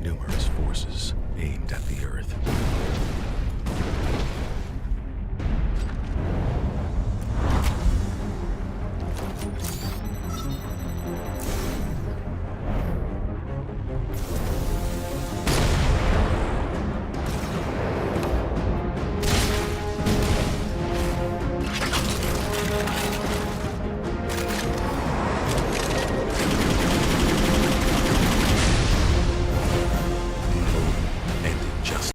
numerous forces aimed at the Earth. And injustice.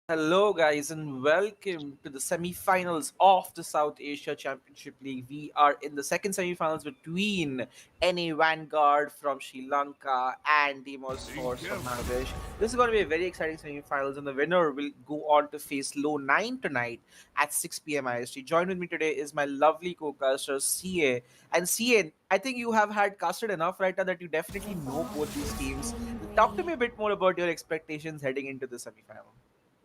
Hello, guys, and welcome to the semi-finals of the South Asia Championship League. We are in the second semi-finals between NA Vanguard from Sri Lanka and Deimos Force from Bangladesh. This is going to be a very exciting semi-finals, and the winner will go on to face Low 9 tonight at 6 p.m. IST. Joined with me today is my lovely co-caster CA. And CA, I think you have had casted enough right now that you definitely know both these teams. Talk to me a bit more about your expectations heading into the semi-final.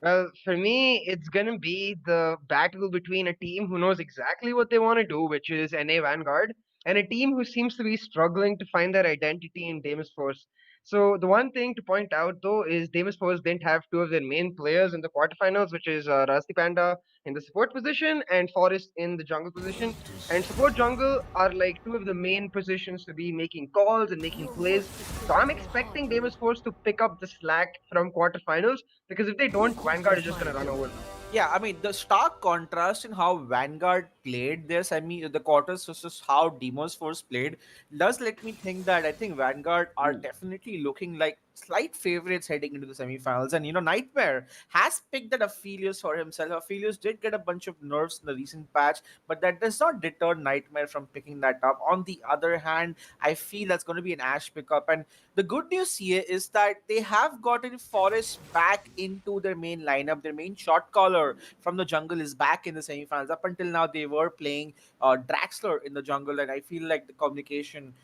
Well, for me, it's gonna be the battle between a team who knows exactly what they want to do, which is NA Vanguard, and a team who seems to be struggling to find their identity in Deimos Force. So the one thing to point out though is Deimos Force didn't have two of their main players in the quarterfinals, which is Rusty Panda in the support position and Forest in the jungle position. And support jungle are like two of the main positions to be making calls and making plays. So I'm expecting Deimos Force to pick up the slack from quarterfinals because if they don't, Vanguard is just going to run over them. Yeah, I mean the stark contrast in how Vanguard played their the quarters versus how Demos Force played does let me think that I think Vanguard are definitely looking like slight favorites heading into the semifinals. And Nightmare has picked that Aphelios for himself. Aphelios did get a bunch of nerfs in the recent patch, but that does not deter Nightmare from picking that up. On the other hand, I feel that's going to be an Ash pickup. And the good news here is that they have gotten Forest back into their main lineup. Their main shot caller from the jungle is back in the semifinals. Up until now, they were playing Draxler in the jungle, and I feel like the communication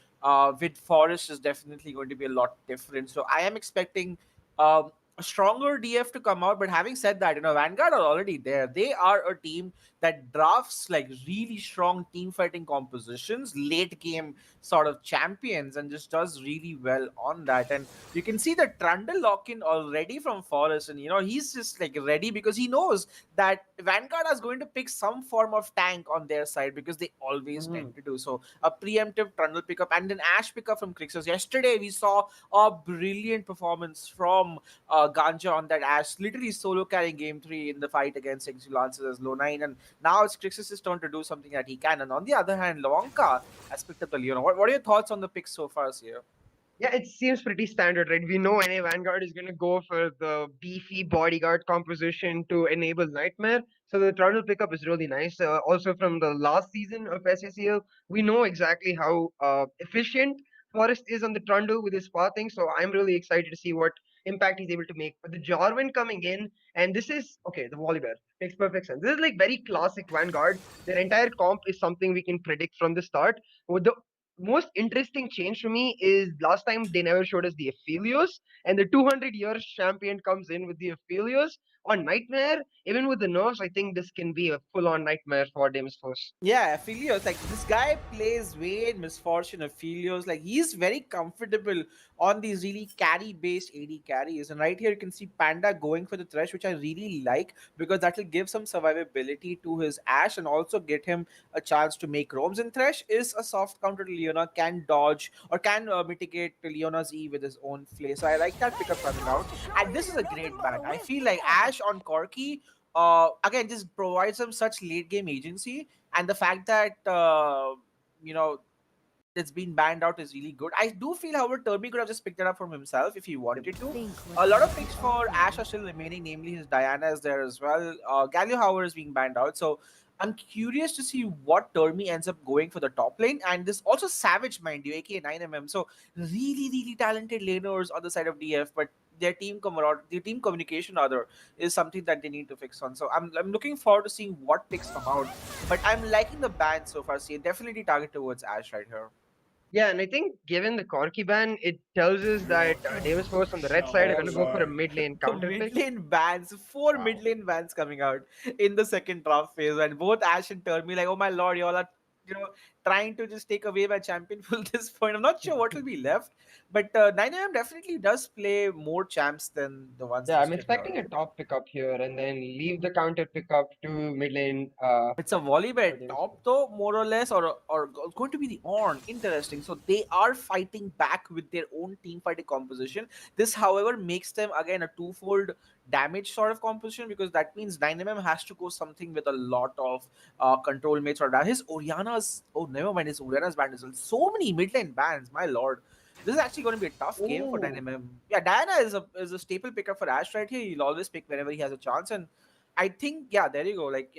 with Forest is definitely going to be a lot different. So I am expecting a stronger DF to come out. But having said that, Vanguard are already there. They are a team that drafts like really strong team fighting compositions, late game sort of champions, and just does really well on that. And you can see the Trundle lock in already from Forest, and he's just like ready because he knows that Vanguard is going to pick some form of tank on their side because they always tend to do so. A preemptive Trundle pickup and an Ash pickup from Crixus. Yesterday we saw a brilliant performance from Ganja on that Ash, literally solo carrying game 3 in the fight against Exu Lancers as low 9, and now it's Crixus' turn to do something that he can. And on the other hand, Lawanka has picked up the Leona. What are your thoughts on the picks so far, Sierra? Yeah, it seems pretty standard, right? We know NA Vanguard is going to go for the beefy bodyguard composition to enable Nightmare. So the Trundle pickup is really nice. Also, from the last season of SACL, we know exactly how efficient Forest is on the Trundle with his pathing. So I'm really excited to see what impact he's able to make. But the Jarvan coming in, and this is okay, the Volibear makes perfect sense. This is like very classic Vanguard. Their entire comp is something we can predict from the start. With the most interesting change for me is last time they never showed us the Aphelios, and the 200 years champion comes in with the Aphelios. on Nightmare, even with the nerfs, I think this can be a full-on nightmare for Deimos Force. Yeah, Aphelios, like this guy plays way in Misfortune Aphelios. Like he's very comfortable on these really carry-based AD carries. And right here you can see Panda going for the Thresh, which I really like because that will give some survivability to his Ashe and also get him a chance to make roams. And Thresh is a soft counter to Leona, can dodge or can mitigate Leona's E with his own flay. So I like that pickup coming out. And this is a great ban. I feel like Ashe on Corki again just provides them such late game agency, and the fact that you know it's been banned out is really good. I do feel, however, Turby could have just picked it up from himself if he wanted to. A lot of picks for Ash are still remaining, namely his Diana is there as well. Galio, however, is being banned out, so I'm curious to see what Turmy ends up going for the top lane. And this also Savage, mind you, aka 9mm. So really, really talented laners on the side of DF, but their team communication rather is something that they need to fix on. So I'm looking forward to seeing what picks come out. But I'm liking the ban so far. See, definitely target towards Ash right here. Yeah, and I think given the Corki ban, it tells us that Deimos Force on the red side are going to go for a mid lane The counter mid pick. lane bans, four Wow. mid lane bans coming out in the second draft phase, and both Ash and Turmy like, oh my lord, y'all are trying to just take away my champion pool at this point. I'm not sure what will be left, but 9am definitely does play more champs than the ones Yeah, I'm listed expecting here. a top pickup here and then leave the counter pickup to mid lane It's a volleyball for Deimos Force. top though, more or less, or going to be the on. Interesting. So they are fighting back with their own team fighting composition. This, however, makes them again a twofold damage sort of composition because that means Dynamem has to go something with a lot of control mates or that. His Oriana's never mind, his Oriana's band is so many mid lane bans, my lord. This is actually going to be a tough game for Ooh. Dynamem. Yeah, Diana is a staple picker for Ash right here. He'll always pick whenever he has a chance, and I think, yeah, there you go. Like,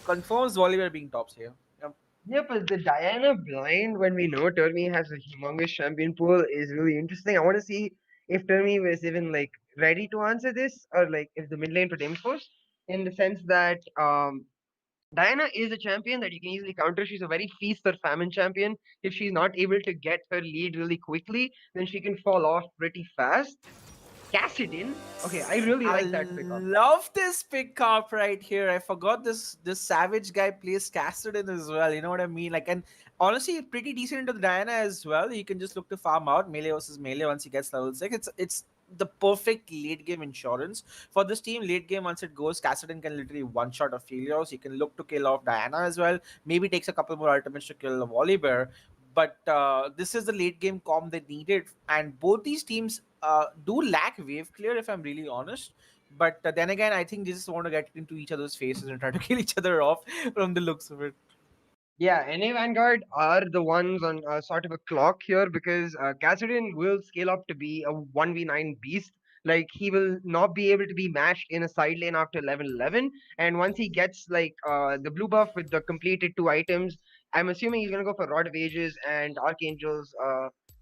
confirms Oliver being tops here. Yeah. Yeah, but the Diana blind when we know Turmi has a humongous champion pool is really interesting. I want to see if Turmi was even like ready to answer this or like if the mid lane for Deimos Force in the sense that Diana is a champion that you can easily counter. She's a very feast or famine champion. If she's not able to get her lead really quickly, then she can fall off pretty fast. Cassidin, okay, I really I like that pickup. love this pickup right here. I forgot this Savage guy plays Casterden as well. You know what I mean? Like, and honestly, pretty decent into the Diana as well. You can just look to farm out melee versus melee once he gets level 6. It's the perfect late game insurance for this team. Late game, once it goes, Casterden can literally one shot of Helios. He can look to kill off Diana as well. Maybe takes a couple more ultimates to kill the Volibear. But this is the late game comp they needed, and both these teams do lack wave clear, if I'm really honest. But then again, I think they just want to get into each other's faces and try to kill each other off from the looks of it. Yeah, NA Vanguard are the ones on sort of a clock here because Kassadin will scale up to be a 1v9 beast. Like, he will not be able to be matched in a side lane after level 11. And once he gets, like, the blue buff with the completed two items, I'm assuming he's going to go for Rod of Ages and Archangels,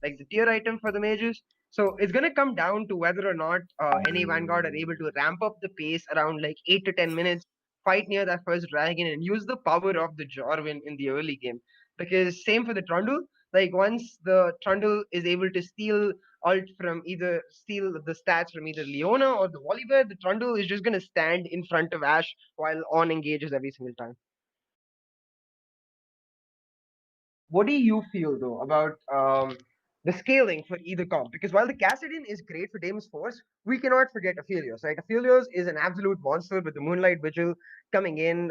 like the tier item for the mages. So it's going to come down to whether or not NA Vanguard are able to ramp up the pace around like 8 to 10 minutes, fight near that first dragon and use the power of the Jorvin in the early game. Because same for the Trundle, like once the Trundle is able to steal the stats from either Leona or the Volibear, the Trundle is just gonna stand in front of Ash while on engages every single time. What do you feel though about the scaling for either comp? Because while the Cassidin is great for Deimos Force, we cannot forget Aphelios, right? Aphelios is an absolute monster with the Moonlight Vigil coming in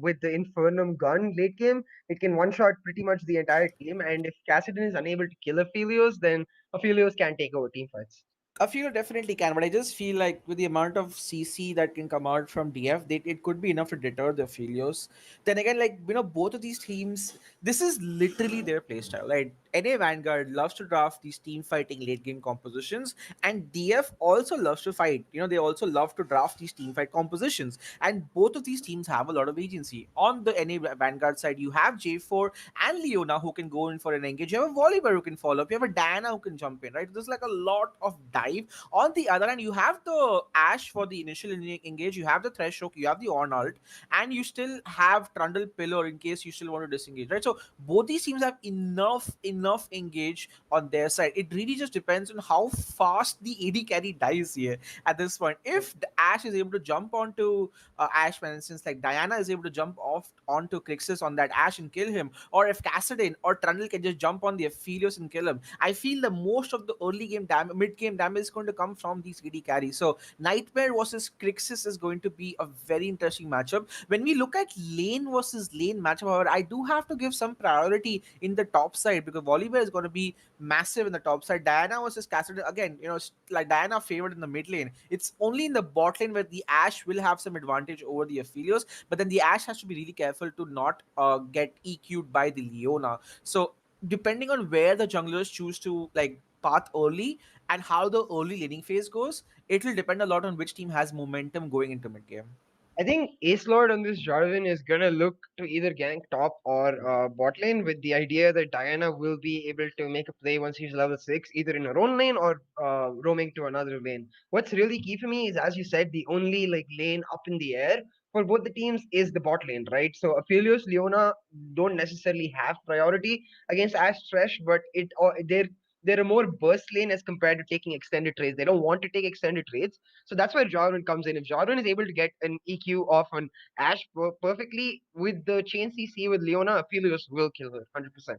with the Infernum gun late game. It can one shot pretty much the entire team, and if Cassidin is unable to kill Aphelios, then Aphelios can take over team fights. I feel definitely can, but I just feel like with the amount of CC that can come out from DF, it could be enough to deter the Philios. Then again, like, both of these teams, this is literally their playstyle. Right? NA Vanguard loves to draft these team fighting late game compositions, and DF also loves to fight. They also love to draft these team fight compositions, and both of these teams have a lot of agency. On the NA Vanguard side, you have J4 and Leona who can go in for an engage. You have a Volibear who can follow up. You have a Diana who can jump in, right? There's like a lot of dive. On the other hand, you have the Ash for the initial engage. You have the Threshold. You have the On ult, and you still have Trundle Pillar in case you still want to disengage, right? So both these teams have enough enough engage on their side. It really just depends on how fast the AD carry dies here at this point. If the Ash is able to jump onto Ash, for instance, like Diana is able to jump off onto Crixus on that Ash and kill him, or if Cassadin or Trundle can just jump on the Aphelios and kill him, I feel the most of the early game damage, mid game damage is going to come from these AD carries. So Nightmare versus Crixus is going to be a very interesting matchup. When we look at lane versus lane matchup, however, I do have to give some priority in the top side because Volibear is going to be massive in the top side. Diana versus Cassadin, again, like Diana favored in the mid lane. It's only in the bot lane where the Ash will have some advantage over the Aphelios, but then the Ash has to be really careful to not get EQ'd by the Leona. So depending on where the junglers choose to like path early and how the early laning phase goes, it will depend a lot on which team has momentum going into mid game. I think Ace Lord on this Jarvan is gonna look to either gank top or bot lane with the idea that Diana will be able to make a play once she's level 6, either in her own lane or roaming to another lane. What's really key for me is, as you said, the only like lane up in the air for both the teams is the bot lane, right? So Aphelios, Leona don't necessarily have priority against Ash Thresh, but they're a more burst lane as compared to taking extended trades. They don't want to take extended trades, so that's where Jordan comes in. If Jordan is able to get an EQ off on Ash perfectly with the chain CC with Leona, Aphelios will kill her 100%.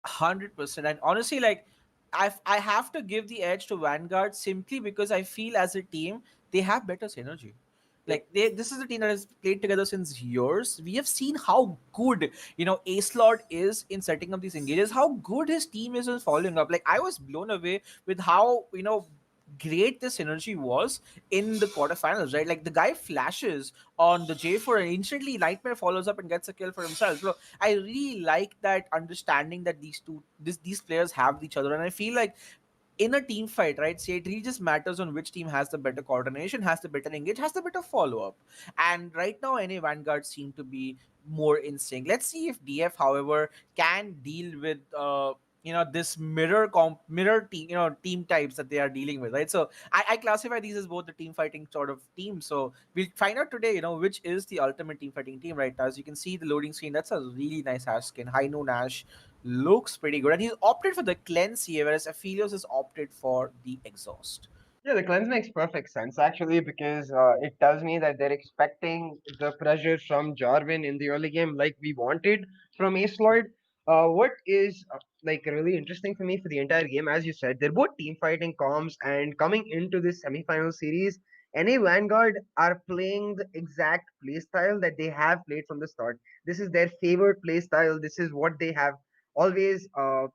100%. And honestly, like I have to give the edge to Vanguard simply because I feel as a team they have better synergy. Yep. Like this is a team that has played together since years. We have seen how good Ace Lord is in setting up these engages, how good his team is in following up. Like I was blown away with how great this synergy was in the quarterfinals, right? Like the guy flashes on the J4 and instantly Nightmare follows up and gets a kill for himself. So I really like that understanding that these players have with each other, and I feel like in a team fight, right? Say it really just matters on which team has the better coordination, has the better engage, has the better follow up. And right now, any Vanguard seem to be more in sync. Let's see if DF, however, can deal with this mirror team team types that they are dealing with, right? So I classify these as both the team fighting sort of teams. So we'll find out today which is the ultimate team fighting team right now. As you can see the loading screen, that's a really nice Ash skin. High Noon Ash looks pretty good, and he's opted for the cleanse here, whereas Aphelios is opted for the exhaust. Yeah, the cleanse makes perfect sense actually, because it tells me that they're expecting the pressure from Jarvan in the early game like we wanted from Ace Lord. What is like really interesting for me for the entire game, as you said, they're both team fighting comms, and coming into this semi-final series, NA Vanguard are playing the exact playstyle that they have played from the start. This is their favorite playstyle. This is what they have always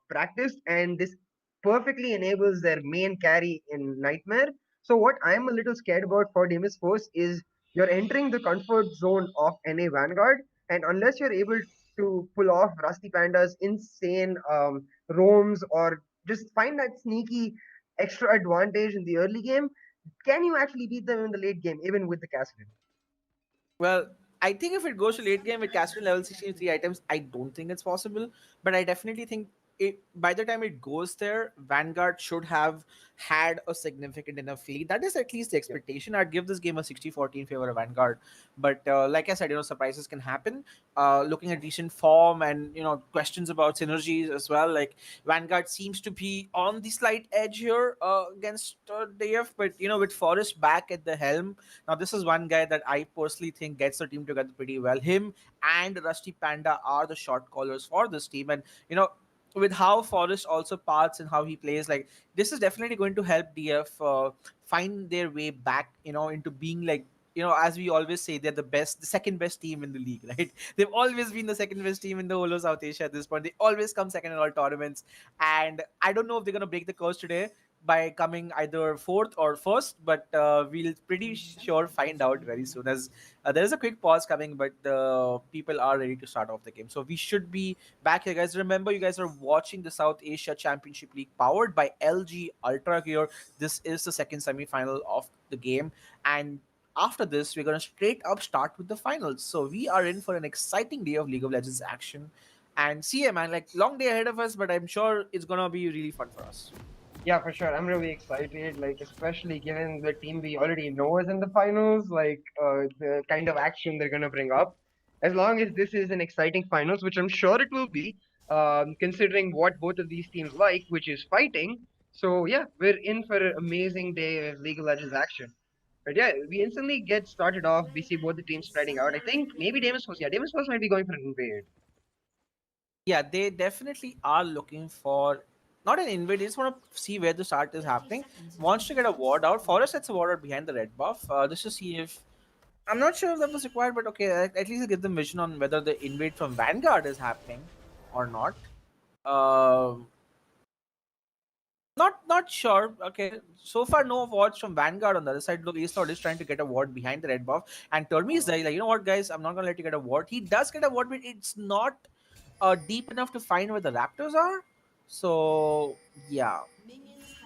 practiced, and this perfectly enables their main carry in Nightmare. So what I'm a little scared about for Deimos Force is you're entering the comfort zone of NA Vanguard, and unless you're able to pull off Rusty Panda's insane roams or just find that sneaky extra advantage in the early game, can you actually beat them in the late game, even with the Castle? Well, I think if it goes to late game with Castle level 63 items, I don't think it's possible. But I definitely think by the time it goes there, Vanguard should have had a significant enough lead. That is at least the expectation. I'd give this game a 60-40 in favor of Vanguard. But like I said, surprises can happen. Looking at recent form and questions about synergies as well, like Vanguard seems to be on the slight edge here against DF. But with Forest back at the helm, now this is one guy that I personally think gets the team together pretty well. Him and Rusty Panda are the shot callers for this team, and with how Forrest also parts and how he plays, like this is definitely going to help DF find their way back, into being like, as we always say, they're the second best team in the league, right? They've always been the second best team in the whole of South Asia at this point. They always come second in all tournaments, and I don't know if they're gonna break the curse today by coming either fourth or first, but we'll pretty sure find out very soon. As there's a quick pause coming, but the people are ready to start off the game, so we should be back here, guys. Remember, you guys are watching the South Asia Championship League powered by LG UltraGear. This is the second semi-final of the game, and after this, we're gonna straight up start with the finals. So we are in for an exciting day of League of Legends action. And see ya, man. Like long day ahead of us, but I'm sure it's gonna be really fun for us. Yeah, for sure. I'm really excited, like especially given the team we already know is in the finals, like the kind of action they're gonna bring up. As long as this is an exciting finals, which I'm sure it will be, considering what both of these teams like, which is fighting. So yeah, we're in for an amazing day of League of Legends action. But yeah, we instantly get started off. We see both the teams spreading out. I think maybe Deimos Force. Yeah, Deimos Force might be going for an invade. Yeah, they definitely are looking for not an invade. They just want to see where the start is happening. Wants to get a ward out. Forest sets a ward out behind the red buff. Just to see if I'm not sure if that was required, but okay, at least it gives them vision on whether the invade from Vanguard is happening or not. Um, not sure. Okay, so far no wards from Vanguard on the other side. Look, Eastward is trying to get a ward behind the red buff, and Termi is there. Like, you know what, guys, I'm not gonna let you get a ward. He does get a ward, but it's not deep enough to find where the Raptors are. So yeah,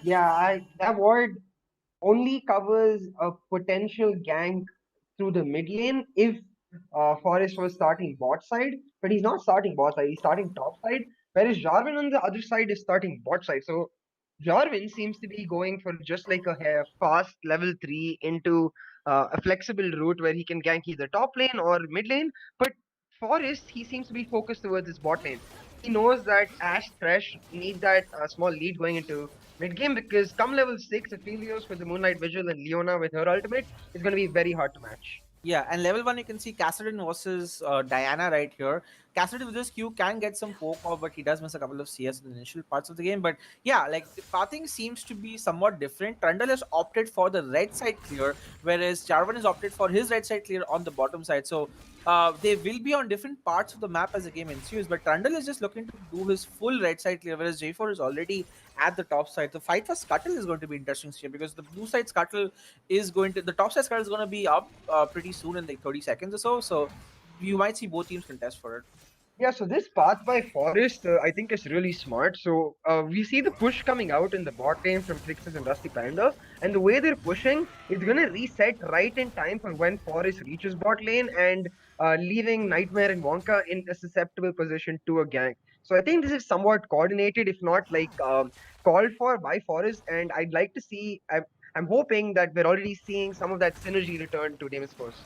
Yeah, that ward only covers a potential gank through the mid lane if Forest was starting bot side, but he's not starting bot side, he's starting top side, whereas Jarvan on the other side is starting bot side. So Jarvan seems to be going for just like a fast level 3 into a flexible route where he can gank either top lane or mid lane, but Forest, he seems to be focused towards his bot lane. He knows that Ash Thresh need that small lead going into mid game because come level 6, Aphelios with the Moonlight Vigil and Leona with her ultimate is going to be very hard to match. yeah, and level 1 you can see Kassadin versus Diana right here. Kassadin with his Q can get some poke off, but he does miss a couple of CS in the initial parts of the game. But yeah, like the pathing seems to be somewhat different. Trundle has opted for the right side clear, whereas Jarvan has opted for his right side clear on the bottom side. So they will be on different parts of the map as the game ensues, but Trundle is just looking to do his full right side clear, whereas J4 is already at the top side. The fight for Scuttle is going to be interesting here because the blue side Scuttle is going to, the top side Scuttle is going to be up pretty soon in like 30 seconds or so. So you might see both teams contest for it. Yeah, so this path by Forest, I think is really smart. So we see the push coming out in the bot lane from Trixis and Rusty Panda, and the way they're pushing, it's gonna reset right in time for when Forest reaches bot lane and leaving Nightmare and Wonka in a susceptible position to a gank. So I think this is somewhat coordinated, if not like called for by Forest, and I'd like to see. I'm hoping that we're already seeing some of that synergy return to Deimos Force.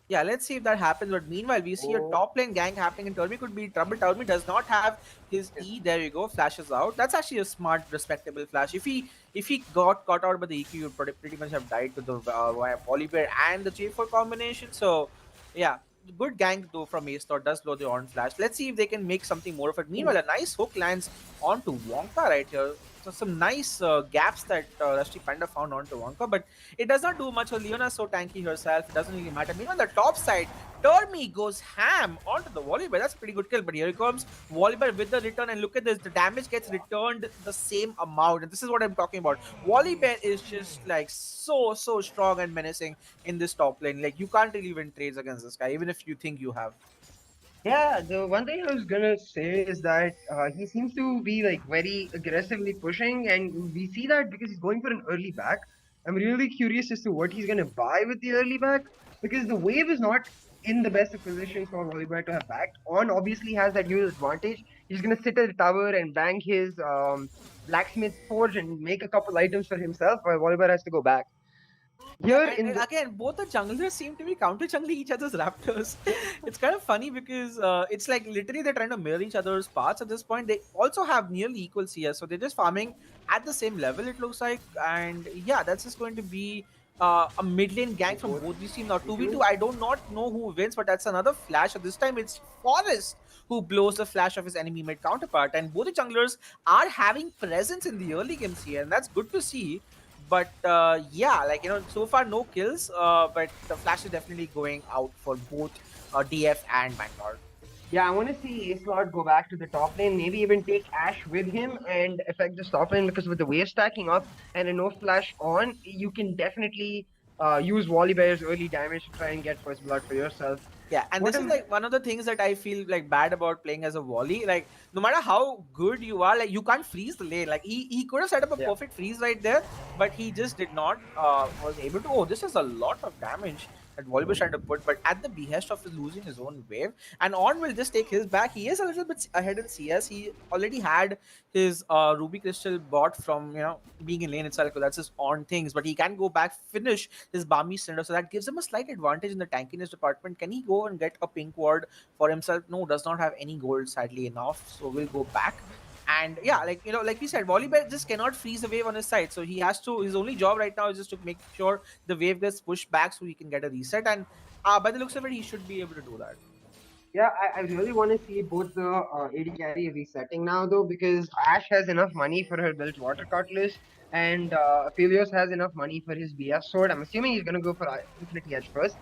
Yeah, let's see if that happens. But meanwhile, we see a Oh, top lane gank happening, and Termi could be in trouble. Termi does not have his E. There you go, flashes out. That's actually a smart, respectable flash. If he got caught out by the EQ, he would pretty much have died to the Volibear and the J4 combination. So yeah, good gank though from Ace Thought does blow the on flash. Let's see if they can make something more of it. Meanwhile, a nice hook lands onto Wonka right here. So some nice gaps that Rusty Panda found onto Wonka, but it does not do much. So Leona is so tanky herself, it doesn't really matter. Meanwhile, the top side, Termi goes ham onto the Volibear. That's a pretty good kill, but here comes Volibear with the return, and look at this, the damage gets returned the same amount, and this is what I'm talking about. Volibear is just like so strong and menacing in this top lane. Like, you can't really win trades against this guy, even if you think you have. yeah, the one thing I was gonna say is that he seems to be like very aggressively pushing, and we see that because he's going for an early back. I'm really curious as to what he's gonna buy with the early back because the wave is not in the best of positions for Volibear to have backed. On obviously has that huge advantage. He's gonna sit at the tower and bang his blacksmith forge and make a couple items for himself, while Volibear has to go back. Yeah, Here and in the again, both the junglers seem to be counter jungling each other's raptors. It's kind of funny because it's like literally they're trying to mirror each other's paths at this point. They also have nearly equal CS, so they're just farming at the same level, it looks like. And yeah, that's just going to be a mid lane gank from both these teams. Now, 2v2, I do not know who wins, but that's another flash. This time it's Forest who blows the flash of his enemy mid counterpart. And both the junglers are having presence in the early games here, and that's good to see. But yeah, like, so far no kills, but the flash is definitely going out for both DF and Vanguard. Yeah, I want to see Ace Lord go back to the top lane, maybe even take Ash with him and affect the top lane because with the wave stacking up and a no flash on, you can definitely use Volibear's early damage to try and get first blood for yourself. Yeah, and What this is am like one of the things that I feel like bad about playing as a volley. Like, no matter how good you are, like, you can't freeze the lane. Like, he could have set up a perfect freeze right there, but he just did not was able to. Oh, this is a lot of damage. that Volibear's trying to put, but at the behest of losing his own wave. And On will just take his back. He is a little bit ahead in CS. He already had his Ruby Crystal bought from, being in lane itself, because that's his On things. But he can go back, finish his Bami Cinder, so that gives him a slight advantage in the tankiness department. Can he go and get a pink ward for himself? No, does not have any gold, sadly enough. So we'll go back. And yeah, like we said, Volibear just cannot freeze the wave on his side. So he has to. His only job right now is just to make sure the wave gets pushed back so he can get a reset. And by the looks of it, he should be able to do that. Yeah, I really want to see both the AD carry resetting now though, because Ash has enough money for her built Water Cutlass, and Philios has enough money for his BS sword. I'm assuming he's gonna go for Infinity Edge first.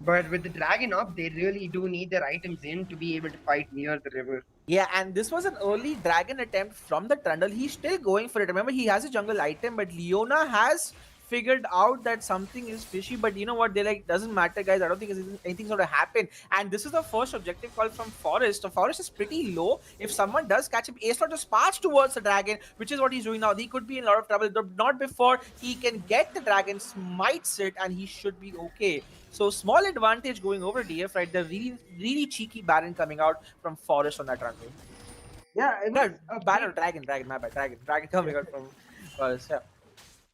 But with the dragon up, they really do need their items in to be able to fight near the river. Yeah, and this was an early dragon attempt from the Trundle. He's still going for it. Remember, he has a jungle item, but Leona has figured out that something is fishy. But you know what? They're like, doesn't matter, guys. I don't think anything's going to happen. And this is the first objective call from Forest. The Forest is pretty low. If someone does catch him, Ace just pass towards the dragon, which is what he's doing now. He could be in a lot of trouble. Not before he can get the dragon, smites it, and he should be okay. So small advantage going over DF, right? The really, really cheeky Baron coming out from Forest on that runway. Yeah, it was a Baron, Dragon, my bad, Dragon coming out from Forest, yeah.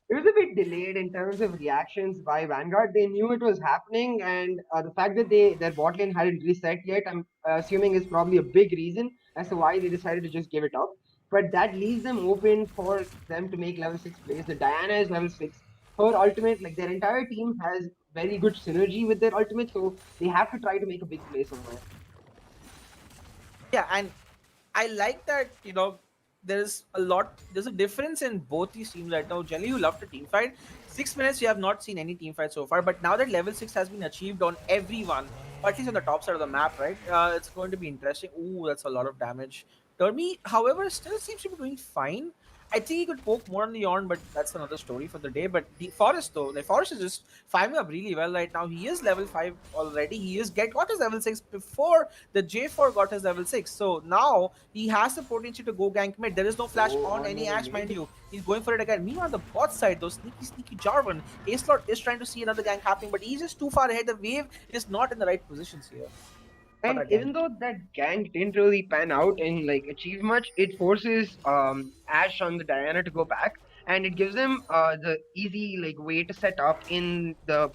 It was a bit delayed in terms of reactions by Vanguard. They knew it was happening, and the fact that their bot lane hadn't reset yet, I'm assuming is probably a big reason as to why they decided to just give it up. But that leaves them open for them to make level 6 plays. The Diana is level 6. Her ultimate, like their entire team has very good synergy with their ultimate, so they have to try to make a big play somewhere. Yeah, and I like that, there's a difference in both these teams right now. Jelly, you love to team fight. 6 minutes, you have not seen any team fight so far, but now that level 6 has been achieved on everyone, or at least on the top side of the map, right? It's going to be interesting. Ooh, that's a lot of damage. Termi, however, still seems to be doing fine. I think he could poke more on the Ornn, but that's another story for the day. But the Forest, though, like Forest is just farming up really well right now. He is level 5 already. He got his level 6 before the J4 got his level 6. So now he has the potential to go gank mid. There is no flash on any Ash, mind you. He's going for it again. Meanwhile, on the bot side, those sneaky Jarvan, Acelot is trying to see another gank happening, but he's just too far ahead. The wave is not in the right positions here. And even though that gank didn't really pan out and like achieve much, it forces Ash on the Diana to go back, and it gives them the easy like way to set up in the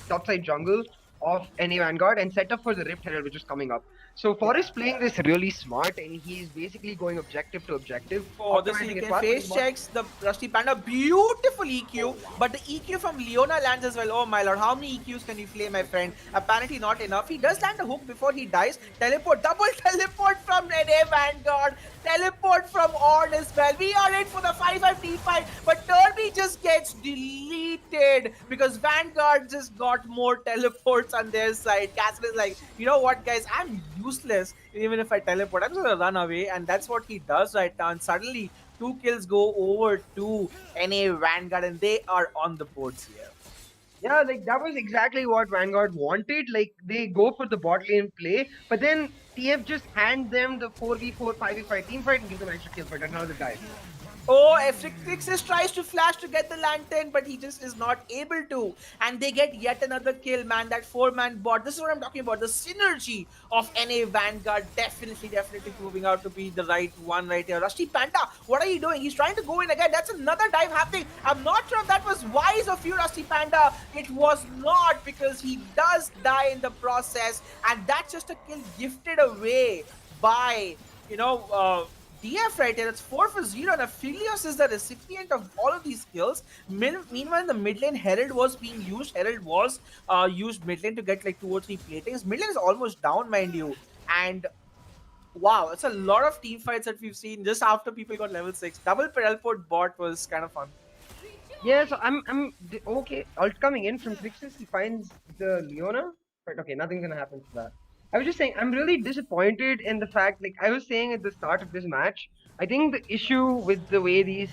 top side jungle of NA Vanguard and set up for the Rift Herald, which is coming up. So Forest playing this really smart, and he's basically going objective to objective. Oh, this EQ face checks the Rusty Panda. Beautiful EQ, but the EQ from Leona lands as well. Oh my lord, how many EQs can you play, my friend? Apparently not enough. He does land a hook before he dies. Teleport, double teleport from NA Vanguard. Teleport from Ornn as well. We are in for the 5-5 T5, but Derby just gets deleted because Vanguard just got more teleports on their side. Castle is like, you know what, guys, I'm useless even if I teleport. I'm just gonna run away, and that's what he does right now. And suddenly, 2 kills go over to NA Vanguard, and they are on the boards here. Yeah, like that was exactly what Vanguard wanted. Like they go for the bot lane play, but then TF just hand them the 4v4, 5v5 team fight and give them extra kill for another guy. Oh, F6 tries to flash to get the lantern, but he just is not able to. And they get yet another kill, man. That 4-man bot. This is what I'm talking about. The synergy of NA Vanguard definitely proving out to be the right one right here. Rusty Panda, what are you doing? He's trying to go in again. That's another dive happening. I'm not sure if that was wise of you, Rusty Panda. It was not, because he does die in the process. And that's just a kill gifted away by, DF right here. It's 4-0, and Aphelios is the recipient of all of these kills. Meanwhile, the mid lane Herald was being used. Herald was used mid lane to get like 2 or 3 platings. Mid lane is almost down, mind you. And wow, it's a lot of team fights that we've seen just after people got level 6. Double teleport bot was kind of fun. Yeah, so I'm okay. Ult coming in from Crixus, he finds the Leona, but okay, nothing's gonna happen to that. I was just saying, I'm really disappointed in the fact, like I was saying at the start of this match, I think the issue with the way these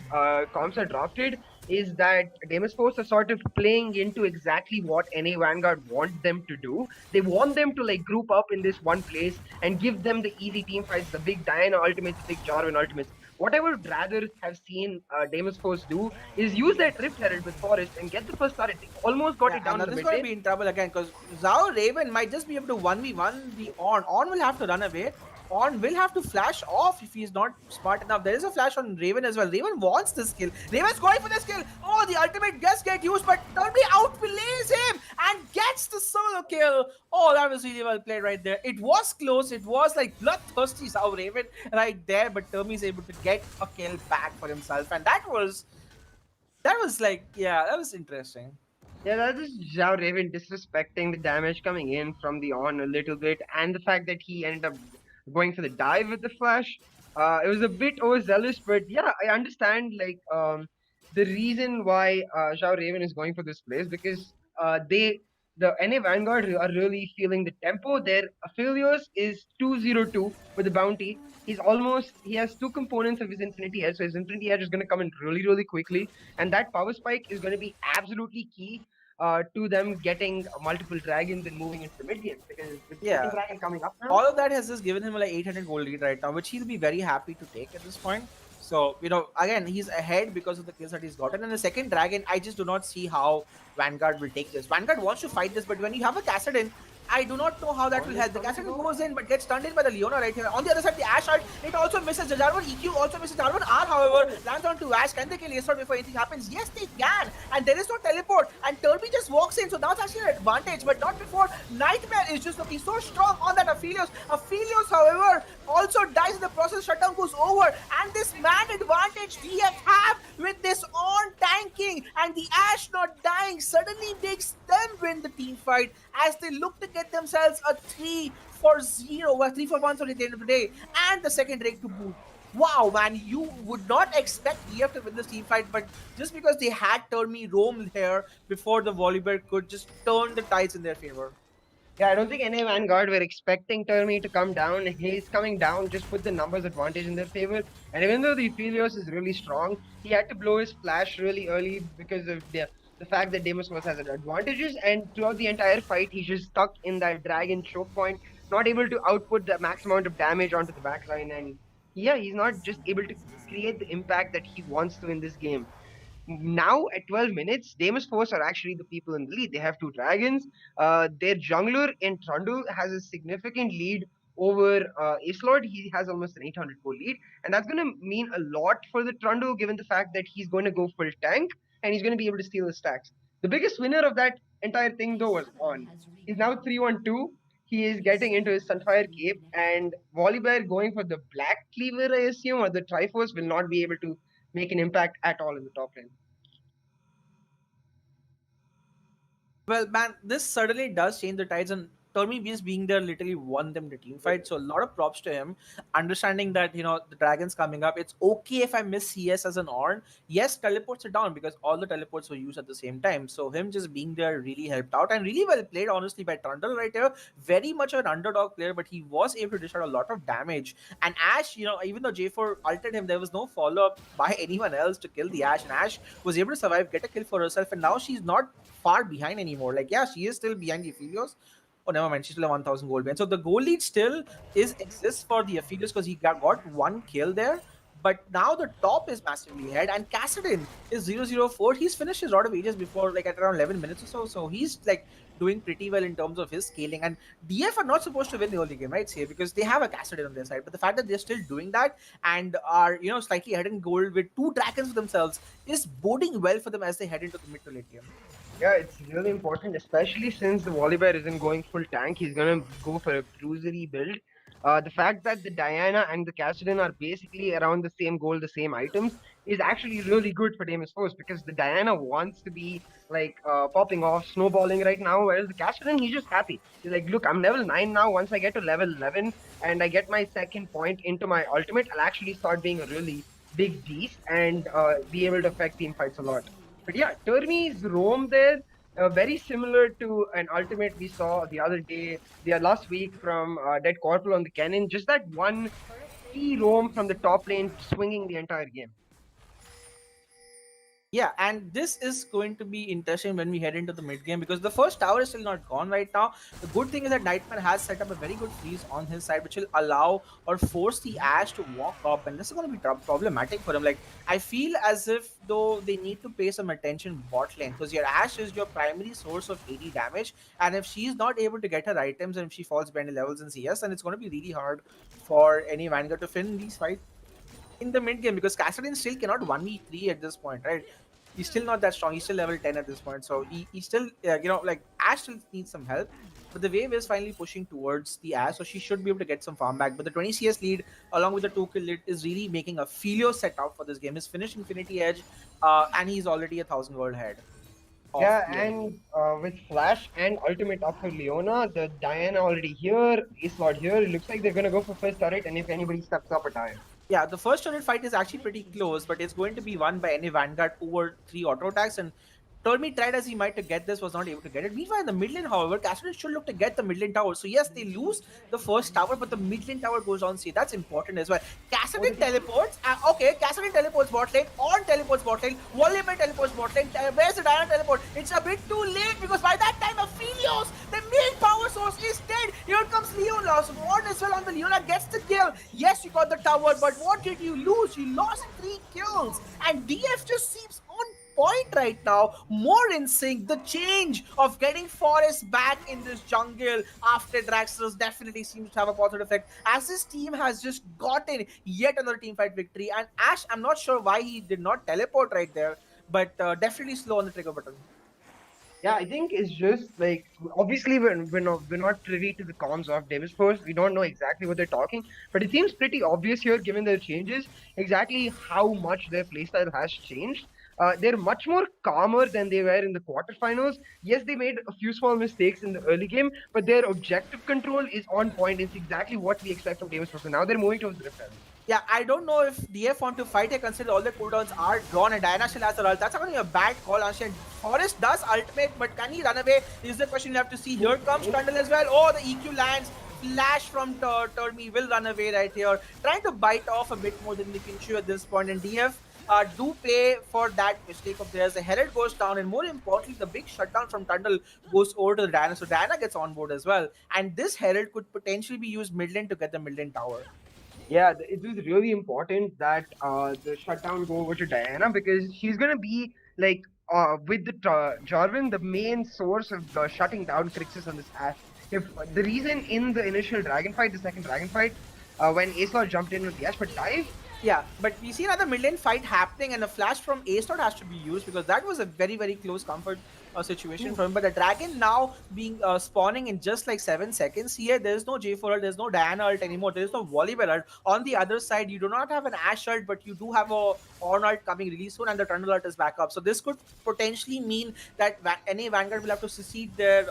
comps are drafted is that Deimos Force are sort of playing into exactly what NA Vanguard want them to do. They want them to like group up in this one place and give them the easy team fights, the big Diana ultimates, the big Jarvan ultimates. What I would rather have seen Deimos Force do is use that Rift Herald with Forest and get the first turret. They almost got Yeah, it and down now in the this is mid going to lane. be in trouble again because Zhao Raven might just be able to 1v1 the On. On will have to run away. On will have to flash off if he's not smart enough. There is a flash on Raven as well. Raven wants this kill. Raven's going for this kill. Oh, the ultimate does get used, but Turnby outplays him and gets the solo kill. Oh, that was really well played right there. It was close. It was like bloodthirsty Zhao Raven right there, but Turnby is able to get a kill back for himself, and that was like, yeah, that was interesting. Yeah, that is Zhao Raven disrespecting the damage coming in from the on a little bit, and the fact that he ended up going for the dive with the flash. It was a bit overzealous, but yeah, I understand the reason why Zhao Raven is going for this place because the NA Vanguard are really feeling the tempo. Their Aphelios is 202 with the bounty. He has two components of his Infinity Edge, so his Infinity Edge is going to come in really, really quickly, and that power spike is going to be absolutely key to them getting multiple dragons and moving into the mid game because with the second Yeah, dragon coming up now. all of that has just given him like 800 gold lead right now, which he'll be very happy to take at this point. So, again, he's ahead because of the kills that he's gotten. And the second dragon, I just do not see how Vanguard will take this. Vanguard wants to fight this, but when you have a Kassadin, I do not know how that will help. The Kassadin goes in, but gets stunned in by the Leona right here. On the other side, the Ash ult, it also misses. The Jarvan EQ also misses. Jarvan R, however, lands onto Ash. Can they kill Esports before anything happens? Yes, they can. And there is no teleport. And Turby just walks in, so that's actually an advantage, but not before. Nightmare is just looking so strong on that Aphelios. Aphelios, however, also dies in the process. Shutdown goes over, and this man advantage DF have with this on tanking and the Ash not dying suddenly makes them win the team fight as they look to get themselves a 3-0, well, 3-1 sorry, at the end of the day, and the second Drake to boot. Wow, man, you would not expect DF to win this team fight, but just because they had Termi roam here before the Volibear could just turn the tides in their favor. Yeah, I don't think any Vanguard were expecting Termi to come down. He's coming down, just put the numbers advantage in their favor. And even though the Aphelios is really strong, he had to blow his flash really early because of the fact that Deimos was has advantages. And throughout the entire fight, he's just stuck in that dragon choke point, not able to output the max amount of damage onto the backline. And yeah, he's not just able to create the impact that he wants to in this game. Now at 12 minutes, Deimos Force are actually the people in the lead. They have two dragons. Their jungler in Trundle has a significant lead over Acelord. He has almost an 800 goal lead, and that's going to mean a lot for the Trundle given the fact that he's going to go full tank and he's going to be able to steal the stacks. The biggest winner of that entire thing though was On. He's now 3-1-2. He is getting into his Sunfire Cape, and Volibear going for the Black Cleaver, I assume, or the Triforce will not be able to make an impact at all in the top lane. Well, man, this certainly does change the tides, and Tommy Beast being there literally won them the team fight. So a lot of props to him, understanding that the dragons coming up. It's okay if I miss CS as an Orn. Yes, teleports are down because all the teleports were used at the same time. So him just being there really helped out and really well played, honestly, by Trundle right here. Very much an underdog player, but he was able to dish out a lot of damage. And Ash, even though J4 ulted him, there was no follow up by anyone else to kill the Ash, and Ash was able to survive, get a kill for herself, and now she's not far behind anymore. Like, yeah, she is still behind the Aphelios. Oh, never mind. She's still a 1000 gold behind. So the goal lead still exists for the Aphelios because he got one kill there. But now the top is massively ahead, and Kassadin is 0-0-4. He's finished his Rod of Ages before, like at around 11 minutes or so. So he's like doing pretty well in terms of his scaling. And DF are not supposed to win the early game, right? Say because they have a Kassadin on their side. But the fact that they're still doing that and are slightly ahead in gold with two dragons for themselves is boding well for them as they head into the mid to late game. Yeah, it's really important, especially since the Volibear isn't going full tank. He's gonna go for a cruisery build. The fact that the Diana and the Kassadin are basically around the same goal, the same items, is actually really good for Deimos Force because the Diana wants to be like popping off, snowballing right now, whereas the Kassadin, he's just happy. He's like, look, I'm level 9 now. Once I get to level 11 and I get my second point into my ultimate, I'll actually start being a really big beast and be able to affect team fights a lot. But yeah, Termi's roam there, very similar to an ultimate we saw the other day, the last week from Dead Corporal on the cannon. Just that one key roam from the top lane, swinging the entire game. Yeah, and this is going to be interesting when we head into the mid game because the first tower is still not gone right now. The good thing is that Nightman has set up a very good freeze on his side, which will allow or force the Ash to walk up, and this is going to be problematic for him. Like, I feel as if though they need to pay some attention bot lane because your Ash is your primary source of AD damage, and if she's not able to get her items and if she falls behind the levels in CS, then it's going to be really hard for any Vanguard to win these fights in the mid game because Kassadin still cannot 1v3 at this point, right? He's still not that strong. He's still level 10 at this point. So he still, like Ash still needs some help. But the wave is finally pushing towards the Ash, so she should be able to get some farm back. But the 20 CS lead, along with the 2 kill lead, is really making a Filio setup for this game. He's finished Infinity Edge, and he's already 1,000 gold ahead of Yeah, the enemy. and with Flash and Ultimate up for Leona, the Diana already here, Ace Lord here. It looks like they're gonna go for first turret, and if anybody steps up, a tie. Yeah, the first turret fight is actually pretty close, but it's going to be won by any Vanguard over 3 auto attacks. And Tormi tried as he might to get this, was not able to get it. Meanwhile, in the mid lane, however, Cassidy should look to get the mid lane tower. So yes, they lose the first tower, but the mid lane tower goes on. See, that's important as well. Cassidy teleports. Okay, Cassidy teleports bot lane. On teleports bot lane. Volibear teleports bot lane. Where's the Diana teleport? It's a bit too late because by that time, Aphelios, the main power source, is dead. Here comes Leona. So Ward as well on the Leona gets the kill. Yes, you got the tower, but what did you lose? You lost 3 kills. And DF just seems on point right now, more in sync. The change of getting Forest back in this jungle after Draxus definitely seems to have a positive effect as this team has just gotten yet another team fight victory. And Ash, I'm not sure why he did not teleport right there, but definitely slow on the trigger button. Yeah, I think it's just like obviously we're not privy to the comms of Deimos Force. We don't know exactly what they're talking, but it seems pretty obvious here, given their changes, exactly how much their playstyle has changed. They're much more calmer than they were in the quarterfinals. Yes, they made a few small mistakes in the early game, but their objective control is on point. It's exactly what we expect from Deimos Force. So now they're moving towards the Rift Valley. Yeah, I don't know if DF want to fight here considering all the cooldowns are drawn and Diana still has the ult. That's going to be a bad call, Anshin. Forest does ultimate, but can he run away? Is the question you have to see. Here comes Trundle as well. Oh, the EQ lands. Flash from Termi will run away right here. Trying to bite off a bit more than they can chew at this point. And DF do pay for that mistake of theirs. The Herald goes down, and more importantly, the big shutdown from Trundle goes over to the Diana. So Diana gets on board as well. And this Herald could potentially be used mid lane to get the mid lane tower. Yeah, it was really important that the shutdown go over to Diana because she's gonna be like with the Jarvan, the main source of shutting down Crixus on this Ash. If the reason in the initial dragon fight, the second dragon fight, when Aesor jumped in with the Ash, but dive. Yeah, but we see another mid lane fight happening, and the flash from Ace has to be used because that was a very, very close comfort situation for him. But the dragon now being spawning in just like 7 seconds here, there's no J4 ult, there's no Diana ult anymore, there's no Volibear ult. On the other side, you do not have an Ashe ult, but you do have a Ornn ult coming really soon, and the Trundle ult is back up. So this could potentially mean that any Vanguard will have to secede their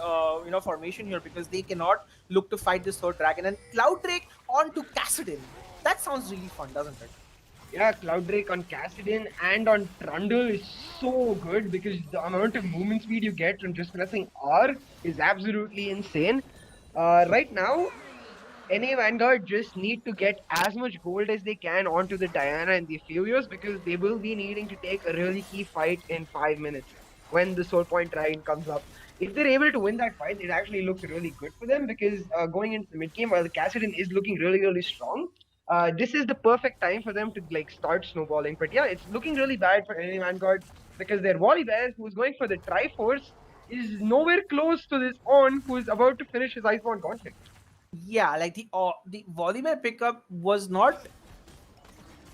formation here because they cannot look to fight this third dragon. And Cloud Drake onto Kassadin. That sounds really fun, doesn't it? Yeah, Cloud Drake on Kassadin and on Trundle is so good because the amount of movement speed you get from just pressing R is absolutely insane. Right now, NA Vanguard just need to get as much gold as they can onto the Diana and the Furious because they will be needing to take a really key fight in 5 minutes when the Soul Point Dragon comes up. If they're able to win that fight, it actually looks really good for them because going into the mid game, while the Kassadin is looking really, really strong, this is the perfect time for them to like start snowballing. But yeah, it's looking really bad for NA Vanguard because their Volibear, who's going for the Triforce, is nowhere close to this On, who is about to finish his Iceborne Gauntlet. Yeah, like the Volibear pickup was not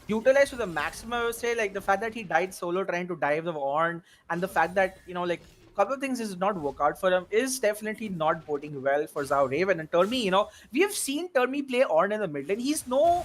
utilized to the maximum. I would say, like the fact that he died solo trying to dive the Ornn, and the fact that like couple of things is not work out for him is definitely not boding well for Zhao Raven. And Termi, we have seen Termi play Ornn in the mid lane. He's no